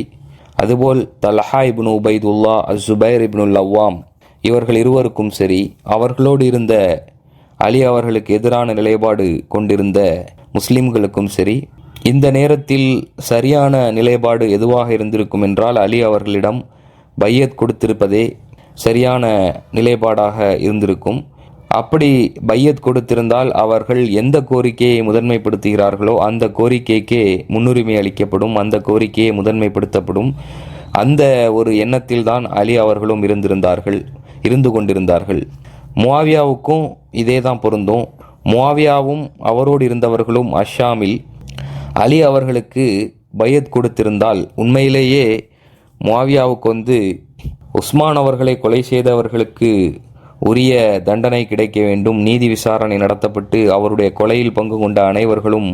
அதுபோல் தல்ஹா இப்னு உபைதுல்லா, அஸ்ஸுபைர் இப்னுல் அவ்வாம் இவர்கள் இருவருக்கும் சரி, அவர்களோடு இருந்த அலி அவர்களுக்கு எதிரான நிலைப்பாடு கொண்டிருந்த முஸ்லிம்களுக்கும் சரி, இந்த நேரத்தில் சரியான நிலைப்பாடு எதுவாக இருந்திருக்கும் என்றால் அலி அவர்களிடம் பையத் கொடுத்திருப்பதே சரியான நிலைப்பாடாக இருந்திருக்கும். அப்படி பையத் கொடுத்திருந்தால் அவர்கள் எந்த கோரிக்கையை முதன்மைப்படுத்துகிறார்களோ அந்த கோரிக்கைக்கே முன்னுரிமை அளிக்கப்படும், அந்த கோரிக்கையை முதன்மைப்படுத்தப்படும். அந்த ஒரு எண்ணத்தில் தான் அலி அவர்களும் இருந்து கொண்டிருந்தார்கள். முஆவியாவுக்கும் இதே தான் பொருந்தும். முஆவியாவும் அவரோடு இருந்தவர்களும் அஷாமில் அலி அவர்களுக்கு பையத் கொடுத்திருந்தால் உண்மையிலேயே முஆவியாவுக்கு உஸ்மான் அவர்களை கொலை செய்தவர்களுக்கு உரிய தண்டனை கிடைக்க வேண்டும், நீதி விசாரணை நடத்தப்பட்டு அவருடைய கொலையில் பங்கு கொண்ட அனைவர்களும்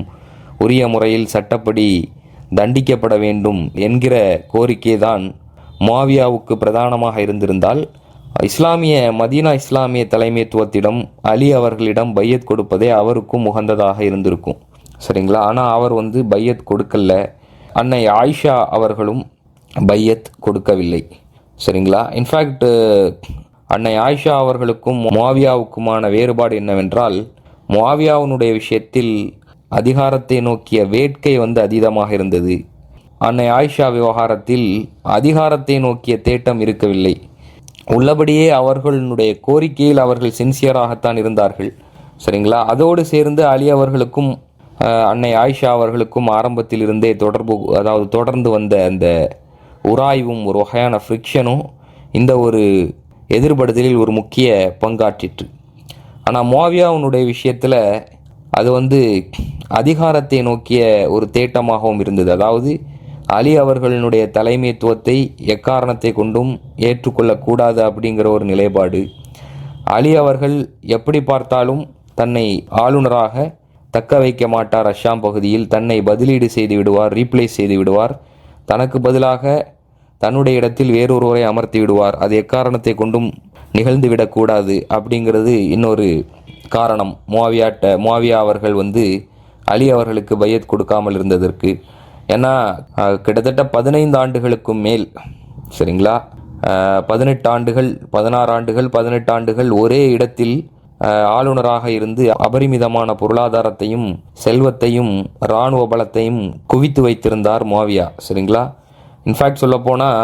உரிய முறையில் சட்டப்படி தண்டிக்கப்பட வேண்டும் என்கிற கோரிக்கை தான் முஆவியாவுக்கு பிரதானமாக இருந்திருந்தால், மதீனா இஸ்லாமிய தலைமைத்துவத்திடம் அலி அவர்களிடம் பையத் கொடுப்பதே அவருக்கும் உகந்ததாக இருந்திருக்கும். சரிங்களா? ஆனால் அவர் பையத் கொடுக்கல. அன்னை ஆயிஷா அவர்களும் பையத் கொடுக்கவில்லை. சரிங்களா? இன்ஃபேக்ட் அன்னை ஆயிஷா அவர்களுக்கும் முஆவியாவுக்குமான வேறுபாடு என்னவென்றால், முஆவியாவுடைய விஷயத்தில் அதிகாரத்தை நோக்கிய வேட்கை அதீதமாக இருந்தது. அன்னை ஆயிஷா விவகாரத்தில் அதிகாரத்தை நோக்கிய தேட்டம் இருக்கவில்லை. உள்ளபடியே அவர்களுடைய கோரிக்கையில் அவர்கள் சின்சியராகத்தான் இருந்தார்கள். சரிங்களா? அதோடு சேர்ந்து அலி அவர்களுக்கும் அன்னை ஆயிஷா அவர்களுக்கும் ஆரம்பத்தில் இருந்தே தொடர்ந்து வந்த அந்த உராய்வும் ஒரு வகையான ஃப்ரிக்ஷனும் இந்த ஒரு எதிர்படுதலில் ஒரு முக்கிய பங்காற்றிற்று. ஆனால் முஆவியாவுடைய விஷயத்தில் அது அதிகாரத்தை நோக்கிய ஒரு தேட்டமாகவும் இருந்தது. அதாவது அலி அவர்களுடைய தலைமைத்துவத்தை எக்காரணத்தை கொண்டும் ஏற்றுக்கொள்ளக்கூடாது அப்படிங்கிற ஒரு நிலைப்பாடு. அலி அவர்கள் எப்படி பார்த்தாலும் தன்னை ஆளுநராக தக்க வைக்க மாட்டார். அஷாம் பகுதியில் தன்னை பதிலீடு செய்து விடுவார், ரீப்ளேஸ் செய்து விடுவார். தனக்கு பதிலாக தன்னுடைய இடத்தில் வேறொருவரை அமர்த்தி விடுவார். அது எக்காரணத்தை கொண்டும் நிகழ்ந்து விடக்கூடாது அப்படிங்கிறது இன்னொரு காரணம். முஆவியா அவர்கள் அலி அவர்களுக்கு பையத் கொடுக்காமல் இருந்ததற்கு. ஏன்னா கிட்டத்தட்ட 15 ஆண்டுகளுக்கும் மேல், சரிங்களா, 18 ஆண்டுகள், 16 ஆண்டுகள், 18 ஆண்டுகள் ஒரே இடத்தில் ஆளுநராக இருந்து அபரிமிதமான பொருளாதாரத்தையும் செல்வத்தையும் இராணுவ பலத்தையும் குவித்து வைத்திருந்தார் முஆவியா. சரிங்களா? இன்ஃபேக்ட் சொல்லப்போனால்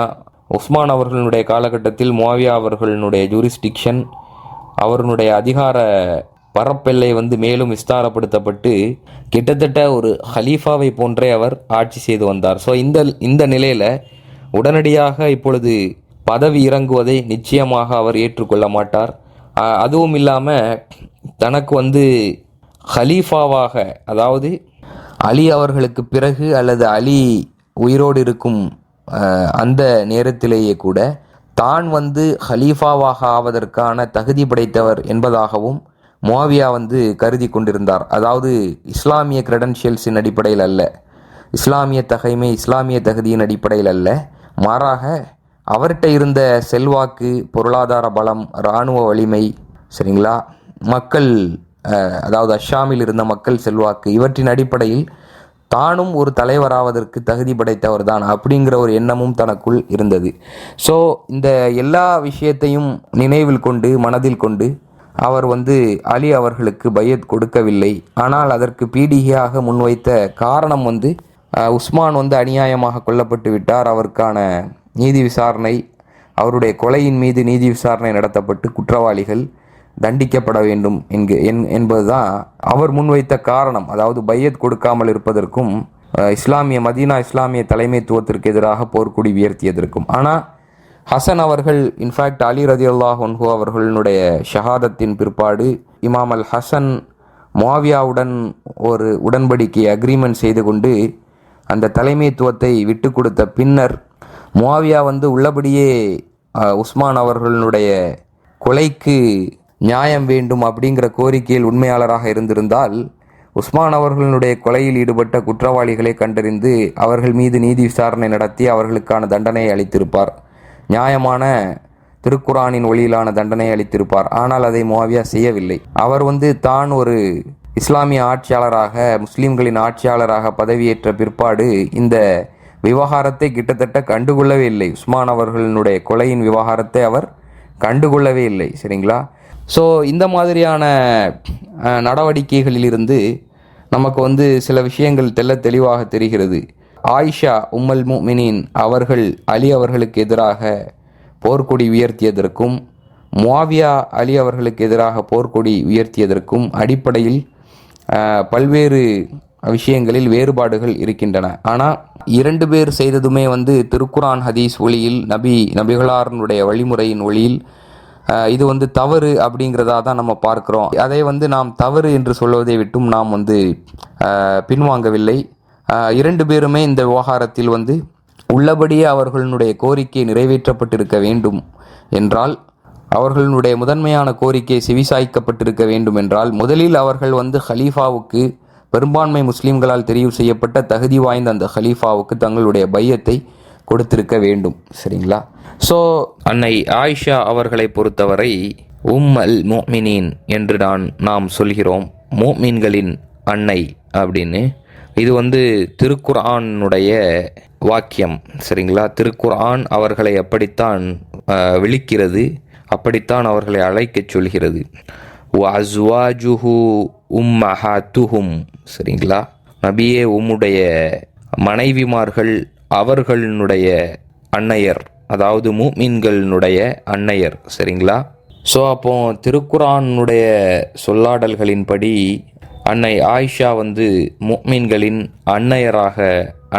உஸ்மான் அவர்களுடைய காலகட்டத்தில் முஆவியா அவர்களுடைய ஜூரிஸ்டிக்ஷன், அவர்களுடைய அதிகார பரப்பெல்லை மேலும் விஸ்தாரப்படுத்தப்பட்டு கிட்டத்தட்ட ஒரு ஹலீஃபாவை போன்றே அவர் ஆட்சி செய்து வந்தார். ஸோ இந்த நிலையில் உடனடியாக இப்பொழுது பதவி இறங்குவதை நிச்சயமாக அவர் ஏற்றுக்கொள்ள மாட்டார். அதுவும் இல்லாமல் தனக்கு ஹலீஃபாவாக, அதாவது அலி அவர்களுக்கு பிறகு அல்லது அலி உயிரோடு இருக்கும் அந்த நேரத்திலேயே கூட தான் ஹலீஃபாவாக ஆவதற்கான தகுதி படைத்தவர் என்பதாகவும் முஆவியா கருதி கொண்டிருந்தார். அதாவது இஸ்லாமிய கிரெடென்ஷியல்ஸின் அடிப்படையில் அல்ல, இஸ்லாமிய தகைமை, இஸ்லாமிய தகுதியின் அடிப்படையில் அல்ல, மாறாக அவர்கிட்ட இருந்த செல்வாக்கு, பொருளாதார பலம், இராணுவ வலிமை, சரிங்களா, மக்கள், அதாவது அஷாமில் இருந்த மக்கள் செல்வாக்கு, இவற்றின் அடிப்படையில் தானும் ஒரு தலைவராவதற்கு தகுதி படைத்தவர் தான் அப்படிங்கிற ஒரு எண்ணமும் தனக்குள் இருந்தது. ஸோ இந்த எல்லா விஷயத்தையும் நினைவில் கொண்டு மனதில் கொண்டு அவர் அலி அவர்களுக்கு பையத் கொடுக்கவில்லை. ஆனால் அதற்கு பீடிகையாக முன்வைத்த காரணம் உஸ்மான் அநியாயமாக கொல்லப்பட்டு விட்டார், அவருக்கான நீதி விசாரணை, அவருடைய கொலையின் மீது நீதி விசாரணை நடத்தப்பட்டு குற்றவாளிகள் தண்டிக்கப்பட வேண்டும் என்பதுதான் அவர் முன்வைத்த காரணம். அதாவது பையத் கொடுக்காமல் இருப்பதற்கும் மதீனா இஸ்லாமிய தலைமைத்துவத்திற்கு எதிராக போர்க்குடி உயர்த்தியதற்கும். ஆனால் ஹசன் அவர்கள் இன்ஃபேக்ட் அலி ரதியல்லாஹு அன்ஹு அவர்களுடைய ஷஹாதத்தின் பிற்பாடு இமாம் அல் ஹசன் முஆவியாவுடன் ஒரு உடன்படிக்கை அக்ரிமெண்ட் செய்து கொண்டு அந்த தலைமைத்துவத்தை விட்டு கொடுத்த பின்னர் முஆவியா உள்ளபடியே உஸ்மான் அவர்களுடைய கொலைக்கு நியாயம் வேண்டும் அப்படிங்கிற கோரிக்கையில் உண்மையாளராக இருந்திருந்தால் உஸ்மான் அவர்களுடைய கொலையில் ஈடுபட்ட குற்றவாளிகளை கண்டறிந்து அவர்கள் மீது நீதி விசாரணை நடத்தி அவர்களுக்கான தண்டனையை அளித்திருப்பார், நியாயமான திருக்குரானின் ஒளியிலான தண்டனை அளித்திருப்பார். ஆனால் அதை முஆவியா செய்யவில்லை. அவர் தான் ஒரு இஸ்லாமிய ஆட்சியாளராக, முஸ்லிம்களின் ஆட்சியாளராக பதவியேற்ற பிற்பாடு இந்த விவகாரத்தை கிட்டத்தட்ட கண்டுகொள்ளவே இல்லை. உஸ்மான் அவர்களுடைய கொலையின் விவகாரத்தை அவர் கண்டுகொள்ளவே இல்லை. சரிங்களா? ஸோ இந்த மாதிரியான நடவடிக்கைகளிலிருந்து நமக்கு சில விஷயங்கள் தெளிவாக தெரிகிறது. ஆயிஷா உம்முல் முஃமினீன் அவர்கள் அலி அவர்களுக்கு எதிராக போர்க்கொடி உயர்த்தியதற்கும் முஆவியா அலி அவர்களுக்கு எதிராக போர்க்கொடி உயர்த்தியதற்கும் அடிப்படையில் பல்வேறு விஷயங்களில் வேறுபாடுகள் இருக்கின்றன. ஆனால் இரண்டு பேர் செய்ததுமே திருக்குரான் ஹதீஸ் ஒளியில் நபிகளாருடைய வழிமுறையின் ஒளியில் இது தவறு அப்படிங்கிறதா தான் நம்ம பார்க்கிறோம். அதை நாம் தவறு என்று சொல்வதை விட்டும் நாம் பின்வாங்கவில்லை. இரண்டு பேருமே இந்த விவகாரத்தில் உள்ளபடியே அவர்களுடைய கோரிக்கை நிறைவேற்றப்பட்டிருக்க வேண்டும் என்றால், அவர்களுடைய முதன்மையான கோரிக்கை செவிசாய்க்கப்பட்டிருக்க வேண்டும் என்றால், முதலில் அவர்கள் ஹலீஃபாவுக்கு, பெரும்பான்மை முஸ்லிம்களால் தெரிவு செய்யப்பட்ட தகுதி வாய்ந்த அந்த ஹலீஃபாவுக்கு தங்களுடைய பையத்தை கொடுத்திருக்க வேண்டும். சரிங்களா? ஸோ அன்னை ஆயிஷா அவர்களை பொறுத்தவரை உம்முல் முஃமினீன் என்று நாம் சொல்கிறோம், முஃமின்களின் அன்னை அப்படின்னு. இது திருக்குர்ஆனுடைய வாக்கியம். சரிங்களா? திருக்குர்ஆன் அவர்களை அப்படித்தான் விழிக்கிறது, அப்படித்தான் அவர்களை அழைக்கச் சொல்கிறது. வஅஸ்வாஜுஹு உம்மஹாத்துஹும். சரிங்களா? நபியே, உம்முடைய மனைவிமார்கள் அவர்களுடைய அன்னையர், அதாவது முஃமின்களுடைய அன்னையர். சரிங்களா? ஸோ அப்போ திருக்குரானுடைய சொல்லாடல்களின்படி அன்னை ஆயிஷா முஃமின்களின்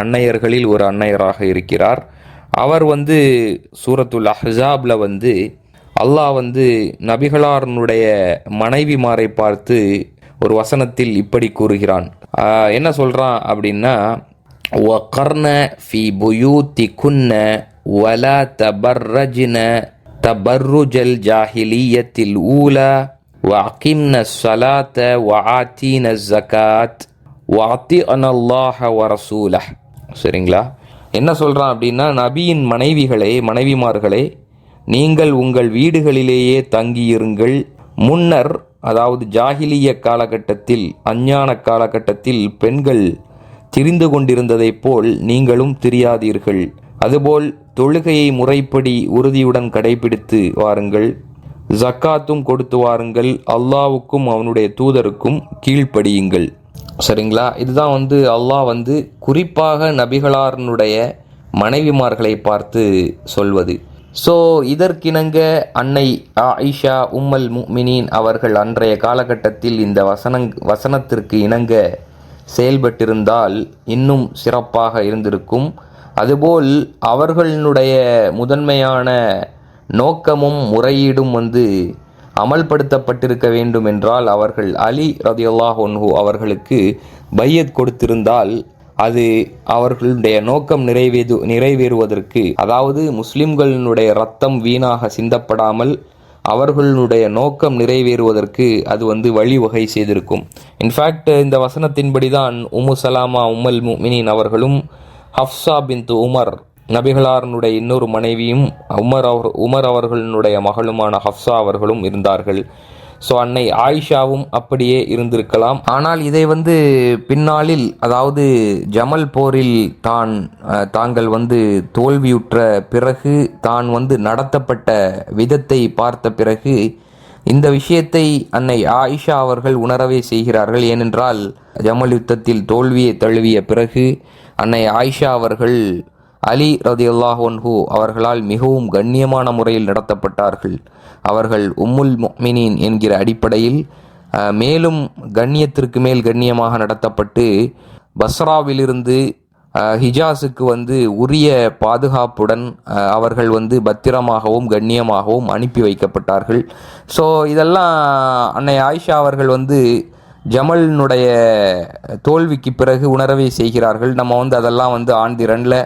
அன்னையர்களில் ஒரு அன்னையராக இருக்கிறார். அவர் சூரத்துல் அஹ்ஸாப்ல அல்லாஹ் நபிகளாருடைய மனைவிமாரை பார்த்து ஒரு வசனத்தில் இப்படி கூறுகிறான். என்ன சொல்றான் அப்படின்னா, وَقَرْنَ فِي بُيُوتِكُنَّ وَلَا تَبَرَّجْنَ تَبَرُّجَ الْجَاهِلِيَّةِ الْأُولَى وَأَقِمْنَ الصَّلَاةَ وَآتِينَ الزَّكَاةَ وَأَطِعْنَ اللَّهَ وَرَسُولَهُ. சரிங்களா? என்ன சொல்றான் அப்படின்னா, நபியின் மனைவிமார்களே, நீங்கள் உங்கள் வீடுகளிலேயே தங்கியிருங்கள். முன்னர், அதாவது ஜாஹிலிய காலகட்டத்தில், அஞ்ஞான காலகட்டத்தில் பெண்கள் திரிந்து கொண்டிருந்ததைப் போல் நீங்களும் திரியாதீர்கள். அதுபோல் தொழுகையை முறைப்படி உறுதியுடன் கடைபிடித்து வாருங்கள், ஜக்காத்தும் கொடுத்து வாருங்கள், அல்லாவுக்கும் அவனுடைய தூதருக்கும் கீழ்ப்படியுங்கள். சரிங்களா? இதுதான் அல்லாஹ் குறிப்பாக நபிகளாருடைய மனைவிமார்களை பார்த்து சொல்வது. ஸோ இதற்கிணங்க அன்னை ஆயிஷா உம்முல் முஃமினீன் அவர்கள் அன்றைய காலகட்டத்தில் இந்த வசனத்திற்கு இணங்க செயல்பட்டிருந்தால் இன்னும் சிறப்பாக இருந்திருக்கும். அதுபோல் அவர்களுடைய முதன்மையான நோக்கமும் முறையீடும் அமல்படுத்தப்பட்டிருக்க வேண்டும் என்றால், அவர்கள் அலி ரதியல்லாஹு அன்ஹு அவர்களுக்கு பையத் கொடுத்திருந்தால் அது அவர்களுடைய நோக்கம் நிறைவேறுவதற்கு, அதாவது முஸ்லிம்களுடைய ரத்தம் வீணாக சிந்தப்படாமல் அவர்களுடைய நோக்கம் நிறைவேறுவதற்கு அது வழிவகை செய்திருக்கும். இன்ஃபேக்ட் இந்த வசனத்தின்படி தான் உம்மு சலாமா உம்முல் முஃமினீன் அவர்களும் ஹஃப்ஸா பின்த் உமர், நபிகளாருடைய இன்னொரு மனைவியும் உமர் அவர்களுடைய மகளுமான ஹஃப்ஸா அவர்களும் இருந்தார்கள். ஸோ அன்னை ஆயிஷாவும் அப்படியே இருந்திருக்கலாம். ஆனால் இதை வந்து பின்னாளில், அதாவது ஜமல் போரில் தாங்கள் வந்து தோல்வியுற்ற பிறகு, தான் வந்து நடத்தப்பட்ட விதத்தை பார்த்த பிறகு இந்த விஷயத்தை அன்னை ஆயிஷா அவர்கள் உணரவே செய்கிறார்கள். ஏனென்றால் ஜமல் யுத்தத்தில் தோல்வியை தழுவிய பிறகு அன்னை ஆயிஷா அவர்கள் அலி ரதியல்லாஹு அன்ஹு அவர்களால் மிகவும் கண்ணியமான முறையில் நடத்தப்பட்டார்கள். அவர்கள் உம்முல் முஃமினீன் என்கிற அடிப்படையில் மேலும் கண்ணியத்திற்கு மேல் கண்ணியமாக நடத்தப்பட்டு பஸ்ராவிலிருந்து ஹிஜாஸுக்கு வந்து உரிய பாதுகாப்புடன் அவர்கள் வந்து பத்திரமாகவும் கண்ணியமாகவும் அனுப்பி வைக்கப்பட்டார்கள். ஸோ இதெல்லாம் அன்னை ஆயிஷா அவர்கள் வந்து ஜமலினுடைய தோல்விக்கு பிறகு உணரவே செய்கிறார்கள். நம்ம வந்து அதெல்லாம் வந்து ஆன் தி ரன்ல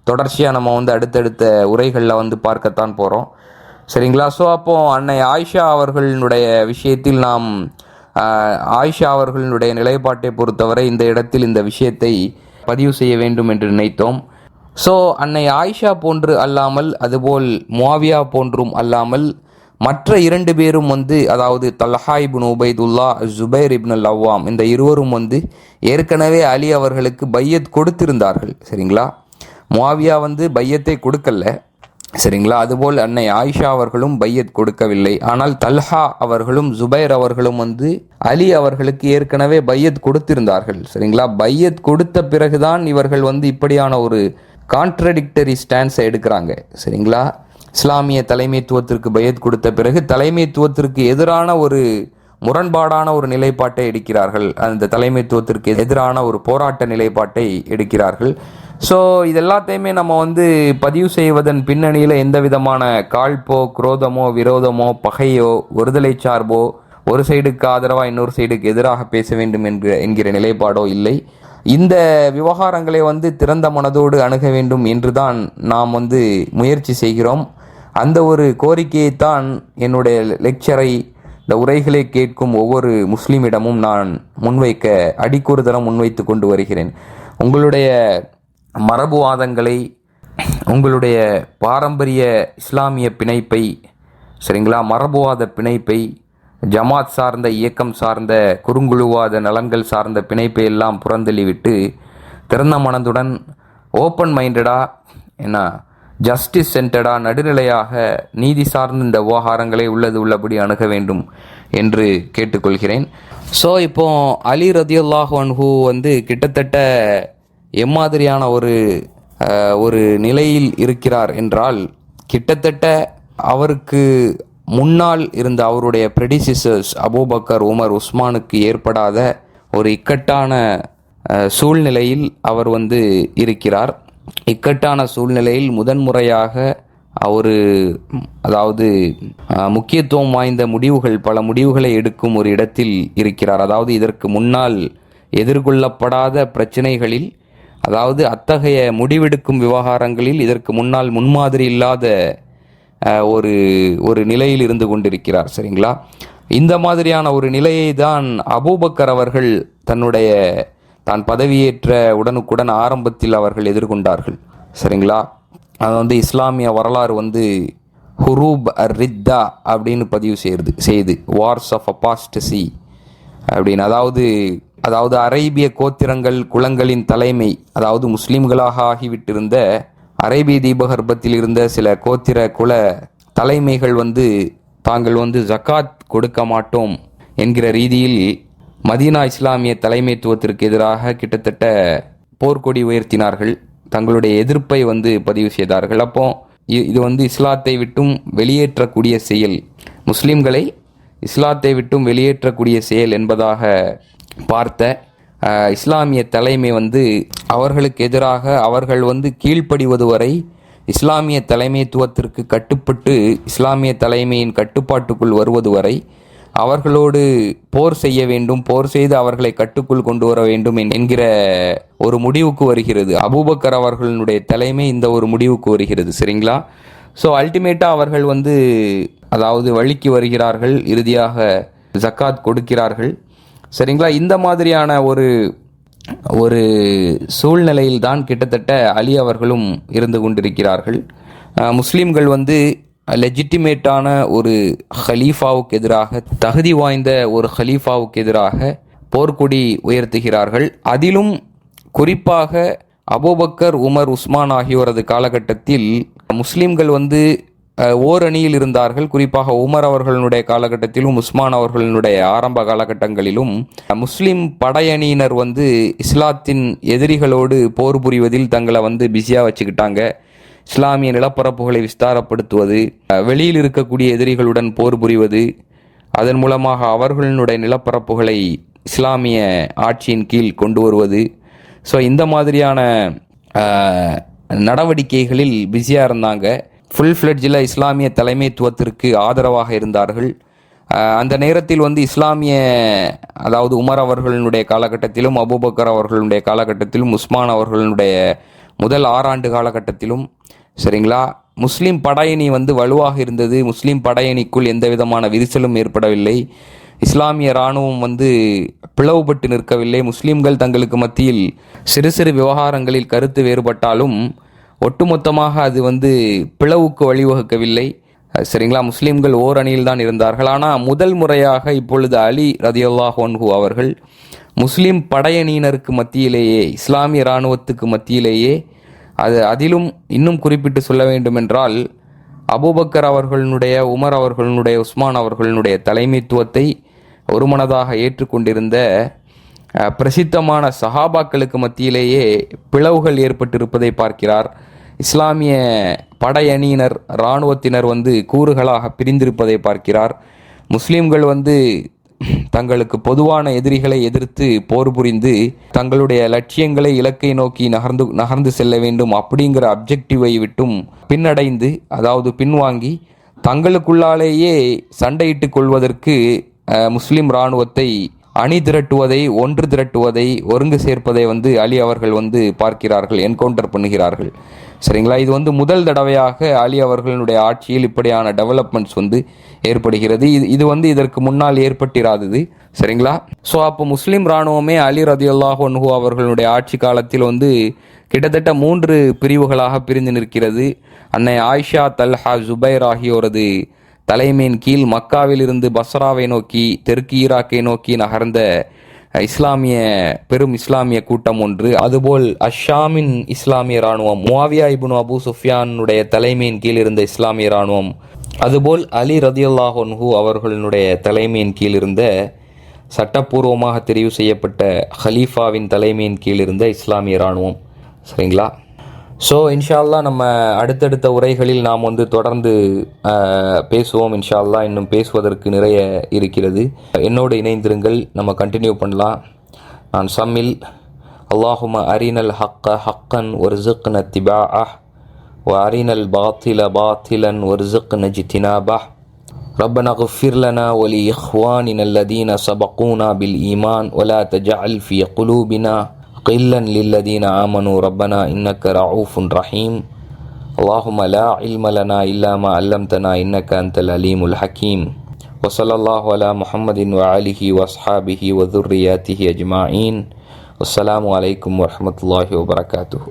தொடர்ச்சியாக நம்ம வந்து அடுத்தடுத்த உரைகளில் வந்து பார்க்கத்தான் போகிறோம். சரிங்களா? ஸோ அப்போது அன்னை ஆயிஷா அவர்களுடைய விஷயத்தில் நாம் ஆயிஷா அவர்களுடைய நிலைப்பாட்டை பொறுத்தவரை இந்த இடத்தில் இந்த விஷயத்தை பதிவு செய்ய வேண்டும் என்று நினைத்தோம். ஸோ அன்னை ஆயிஷா போன்று அல்லாமல், அதுபோல் முஆவியா போன்றும் அல்லாமல், மற்ற 2 பேரும் வந்து, அதாவது தல்ஹா இப்னு உபைதுல்லா, ஜுபைர் இப்னு அவ்வாம், இந்த இருவரும் வந்து ஏற்கனவே அலி அவர்களுக்கு பையத் கொடுத்திருந்தார்கள். சரிங்களா? முஆவியா வந்து பையத்தை கொடுக்கல. சரிங்களா? அதுபோல் அன்னை ஆயிஷா அவர்களும் பையத் கொடுக்கவில்லை. ஆனால் தல்ஹா அவர்களும் ஜுபைர் அவர்களும் வந்து அலி அவர்களுக்கு ஏற்கனவே பையத் கொடுத்திருந்தார்கள். சரிங்களா? பையத் கொடுத்த பிறகுதான் இவர்கள் வந்து இப்படியான ஒரு கான்ட்ரடிக்டரி ஸ்டான்ஸை எடுக்கிறாங்க. சரிங்களா? இஸ்லாமிய தலைமைத்துவத்திற்கு பையத் கொடுத்த பிறகு தலைமைத்துவத்திற்கு எதிரான ஒரு முரண்பாடான ஒரு நிலைப்பாட்டை எடுக்கிறார்கள். அந்த தலைமைத்துவத்திற்கு எதிரான ஒரு போராட்ட நிலைப்பாட்டை எடுக்கிறார்கள். ஸோ இதெல்லாத்தையுமே நம்ம வந்து பதிவு செய்வதன் பின்னணியில் எந்த விதமான காழ்ப்போ, குரோதமோ, விரோதமோ, பகையோ, ஒருதலை சார்போ, ஒரு சைடுக்கு ஆதரவாக இன்னொரு சைடுக்கு எதிராக பேச வேண்டும் என்கிற நிலைப்பாடோ இல்லை. இந்த விவகாரங்களை வந்து திறந்த மனதோடு அணுக வேண்டும் என்றுதான் நாம் வந்து முயற்சி செய்கிறோம். அந்த ஒரு கோரிக்கையைத்தான் என்னுடைய லெக்சரை, இந்த உரைகளை கேட்கும் ஒவ்வொரு முஸ்லீமிடமும் நான் முன்வைக்க அடிக்கொரு தரம் முன்வைத்து கொண்டு வருகிறேன். உங்களுடைய மரபுவாதங்களை, உங்களுடைய பாரம்பரிய இஸ்லாமிய பிணைப்பை, சரிங்களா, மரபுவாத பிணைப்பை, ஜமாத் சார்ந்த இயக்கம் சார்ந்த குறுங்குழுவாத நலன்கள் சார்ந்த பிணைப்பை எல்லாம் புறந்தள்ளிவிட்டு திறந்த மனதுடன் ஓப்பன் மைண்டடாக ஜஸ்டிஸ் சென்டர்டாக நடுநிலையாக நீதி சார்ந்த இந்த விவகாரங்களை உள்ளபடி அணுக வேண்டும் என்று கேட்டுக்கொள்கிறேன். ஸோ இப்போ அலி ரதியல்லாஹு அன்ஹு வந்து கிட்டத்தட்ட எம்மாதிரியான ஒரு நிலையில் இருக்கிறார் என்றால், கிட்டத்தட்ட அவருக்கு முன்னால் இருந்த அவருடைய ப்ரெடிசிசர்ஸ் அபூபக்கர், உமர், உஸ்மானுக்கு ஏற்படாத ஒரு இக்கட்டான சூழ்நிலையில் அவர் வந்து இருக்கிறார். இக்கட்டான சூழ்நிலையில் முதன்முறையாக அதாவது முக்கியத்துவம் வாய்ந்த பல முடிவுகளை எடுக்கும் ஒரு இடத்தில் இருக்கிறார். அதாவது இதற்கு முன்னால் எதிர்கொள்ளப்படாத பிரச்சனைகளில், அதாவது அத்தகைய முடிவெடுக்கும் விவகாரங்களில் இதற்கு முன்னால் முன்மாதிரி இல்லாத ஒரு நிலையில் இருந்து கொண்டிருக்கிறார். சரிங்களா? இந்த மாதிரியான ஒரு நிலையை தான் அபூபக்கர் அவர்கள் தான் பதவியேற்ற உடனுக்குடன் ஆரம்பத்தில் அவர்கள் எதிர்கொண்டார்கள். சரிங்களா? அது வந்து இஸ்லாமிய வரலாறு வந்து ஹுரூப் ரித்தா அப்படின்னு பதிவு செய்து வார்ஸ் ஆஃப் அபாஸ்டசி அப்படின்னு. அதாவது அரேபிய கோத்திரங்கள் குலங்களின் தலைமை, அதாவது முஸ்லீம்களாக ஆகிவிட்டிருந்த அரேபிய தீபகற்பத்தில் இருந்த சில கோத்திர குல தலைமைகள் வந்து தாங்கள் வந்து ஜக்காத் கொடுக்க மாட்டோம் என்கிற ரீதியில் மதீனா இஸ்லாமிய தலைமைத்துவத்திற்கு எதிராக கிட்டத்தட்ட போர்க்கொடி உயர்த்தினார்கள். தங்களுடைய எதிர்ப்பை வந்து பதிவு செய்தார்கள். அப்போ இது வந்து இஸ்லாத்தை விட்டும் வெளியேற்றக்கூடிய செயல், முஸ்லீம்களை இஸ்லாத்தை விட்டும் வெளியேற்றக்கூடிய செயல் என்பதாக பார்த்த இஸ்லாமிய தலைமை வந்து அவர்களுக்கு எதிராக அவர்கள் வந்து கீழ்ப்படிவது வரை, இஸ்லாமிய தலைமைத்துவத்திற்கு கட்டுப்பட்டு இஸ்லாமிய தலைமையின் கட்டுப்பாட்டுக்குள் வருவது வரை அவர்களோடு போர் செய்ய வேண்டும், போர் செய்து அவர்களை கட்டுக்குள் கொண்டு வர வேண்டும் என்கிற ஒரு முடிவுக்கு வருகிறது. அபூபக்கர் அவர்களுடைய தலைமை இந்த ஒரு முடிவுக்கு வருகிறது. சரிங்களா? ஸோ அல்டிமேட்டாக அவர்கள் வந்து அதாவது வழிக்கு வருகிறார்கள், இறுதியாக ஜக்காத் கொடுக்கிறார்கள். சரிங்களா? இந்த மாதிரியான ஒரு சூழ்நிலையில் தான் கிட்டத்தட்ட அலி அவர்களும் இருந்து கொண்டிருக்கிறார்கள். முஸ்லீம்கள் வந்து லெஜிட்டிமேட்டான ஒரு ஹலீஃபாவுக்கு எதிராக, தகுதி வாய்ந்த ஒரு ஹலீஃபாவுக்கு எதிராக போர்க்கொடி உயர்த்துகிறார்கள். அதிலும் குறிப்பாக அபூபக்கர், உமர், உஸ்மான் ஆகியோரது காலகட்டத்தில் முஸ்லிம்கள் ஓரணியில் இருந்தார்கள். குறிப்பாக உமர் அவர்களுடைய காலகட்டத்திலும் உஸ்மான் அவர்களுடைய ஆரம்ப காலகட்டங்களிலும் முஸ்லிம் படையணியினர் இஸ்லாத்தின் எதிரிகளோடு போர் புரிவதில் தங்களை பிஸியாக வச்சுக்கிட்டாங்க. இஸ்லாமிய நிலப்பரப்புகளை விஸ்தாரப்படுத்துவது, வெளியில் இருக்கக்கூடிய எதிரிகளுடன் போர் புரிவது, அதன் மூலமாக அவர்களுடைய நிலப்பரப்புகளை இஸ்லாமிய ஆட்சியின் கீழ் கொண்டு வருவது. ஸோ இந்த மாதிரியான நடவடிக்கைகளில் பிஸியாக இருந்தாங்க. ஃபுல் ஃப்ளெட்ஜில் இஸ்லாமிய தலைமைத்துவத்திற்கு ஆதரவாக இருந்தார்கள். அந்த நேரத்தில் இஸ்லாமிய, அதாவது உமர் அவர்களுடைய காலகட்டத்திலும் அபூபக்கர் அவர்களுடைய காலகட்டத்திலும் உஸ்மான் அவர்களுடைய முதல் 6 ஆண்டு காலகட்டத்திலும் சரிங்களா, முஸ்லீம் படையணி வலுவாக இருந்தது. முஸ்லீம் படையணிக்குள் எந்த விதமான விரிசலும் ஏற்படவில்லை. இஸ்லாமிய இராணுவம் பிளவுபட்டு நிற்கவில்லை. முஸ்லீம்கள் தங்களுக்கு மத்தியில் சிறு சிறு விவகாரங்களில் கருத்து வேறுபட்டாலும் ஒட்டுமொத்தமாக அது பிளவுக்கு வழிவகுக்கவில்லை. சரிங்களா, முஸ்லீம்கள் ஓரணியில் தான் இருந்தார்கள். ஆனால் முதல் முறையாக இப்பொழுது அலி ரதியல்லாஹு அன்ஹு அவர்கள் முஸ்லீம் படையணியினருக்கு மத்தியிலேயே, இஸ்லாமிய இராணுவத்துக்கு மத்தியிலேயே, அதிலும் இன்னும் குறிப்பிட்டு சொல்ல வேண்டுமென்றால் அபூபக்கர் அவர்களுடைய, உமர் அவர்களுடைய, உஸ்மான் அவர்களுடைய தலைமைத்துவத்தை ஒருமனதாக ஏற்றுக்கொண்டிருந்த பிரசித்தமான சஹாபாக்களுக்கு மத்தியிலேயே பிளவுகள் ஏற்பட்டிருப்பதை பார்க்கிறார். இஸ்லாமிய படையணியினர், இராணுவத்தினர் கூறுகளாக பிரிந்திருப்பதை பார்க்கிறார். முஸ்லீம்கள் தங்களுக்கு பொதுவான எதிரிகளை எதிர்த்து போர் புரிந்து தங்களுடைய லட்சியங்களை, இலக்கை நோக்கி நகர்ந்து செல்ல வேண்டும் அப்படிங்கிற அப்ஜெக்டிவை விட்டும் பின்னடைந்து, அதாவது பின்வாங்கி, தங்களுக்குள்ளாலேயே சண்டையிட்டுக் கொள்வதற்கு முஸ்லிம் இராணுவத்தை அணி திரட்டுவதை, ஒன்று திரட்டுவதை, ஒருங்கு சேர்ப்பதை அலி அவர்கள் பார்க்கிறார்கள், என்கவுண்டர் பண்ணுகிறார்கள். சரிங்களா, இது முதல் தடவையாக அலி அவர்களுடைய ஆட்சியில் இப்படியான டெவலப்மெண்ட்ஸ் ஏற்படுகிறது. இது இதற்கு முன்னால் ஏற்பட்டிராதது. சரிங்களா, ஸோ அப்போ முஸ்லீம் இராணுவமே அலி ரதியல்லாஹு அன்ஹு அவர்களுடைய ஆட்சி காலத்தில் கிட்டத்தட்ட 3 பிரிவுகளாக பிரிந்து நிற்கிறது. அன்னை ஆயிஷா, தல்ஹா, ஜுபைர் ஆகியோரது தலைமையின் கீழ் மக்காவில் இருந்து பஸ்ராவை நோக்கி, தெற்கு ஈராக்கை நோக்கி நகர்ந்த பெரும் இஸ்லாமிய கூட்டம் ஒன்று. அதுபோல் அஷாமின் இஸ்லாமிய இராணுவம், முஆவியா இப்னு அபு சுஃபியானுடைய தலைமையின் கீழ் இருந்த இஸ்லாமிய இராணுவம், அதுபோல் அலி ரதியல்லாஹு அன்ஹு அவர்களுடைய தலைமையின் கீழ் இருந்த, சட்டப்பூர்வமாக தெரிவு செய்யப்பட்ட ஹலீஃபாவின் தலைமையின் கீழ் இருந்த இஸ்லாமிய இராணுவம். சரிங்களா, ஸோ இன்ஷா அல்லாஹ் நம்ம அடுத்தடுத்த உரைகளில் நாம் தொடர்ந்து பேசுவோம். இன்ஷா அல்லாஹ் இன்னும் பேசுவதற்கு நிறைய இருக்கிறது. என்னோடு இணைந்திருங்கள், நம்ம கண்டினியூ பண்ணலாம். நான் சம்மில் அல்லாஹும்ம அரினல் ஹக்க ஹக்கன் வர்ஸுக்னா இத்திபாஅஹ் வ அரினல் பாத்தில பாத்திலன் வர்ஸுக்னா இஜ்தினாபஹ். ربنا اغفر لنا ولإخواننا الذين سبقونا بالإيمان ولا تجعل في قلوبنا غلا للذين آمنوا ربنا إنك رؤوف رحيم. اللهم لا علم لنا إلا ما علمتنا إنك أنت العليم الحكيم. وصلى الله على محمد وآله وأصحابه وذرياته أجمعين. والسلام عليكم ورحمة الله وبركاته.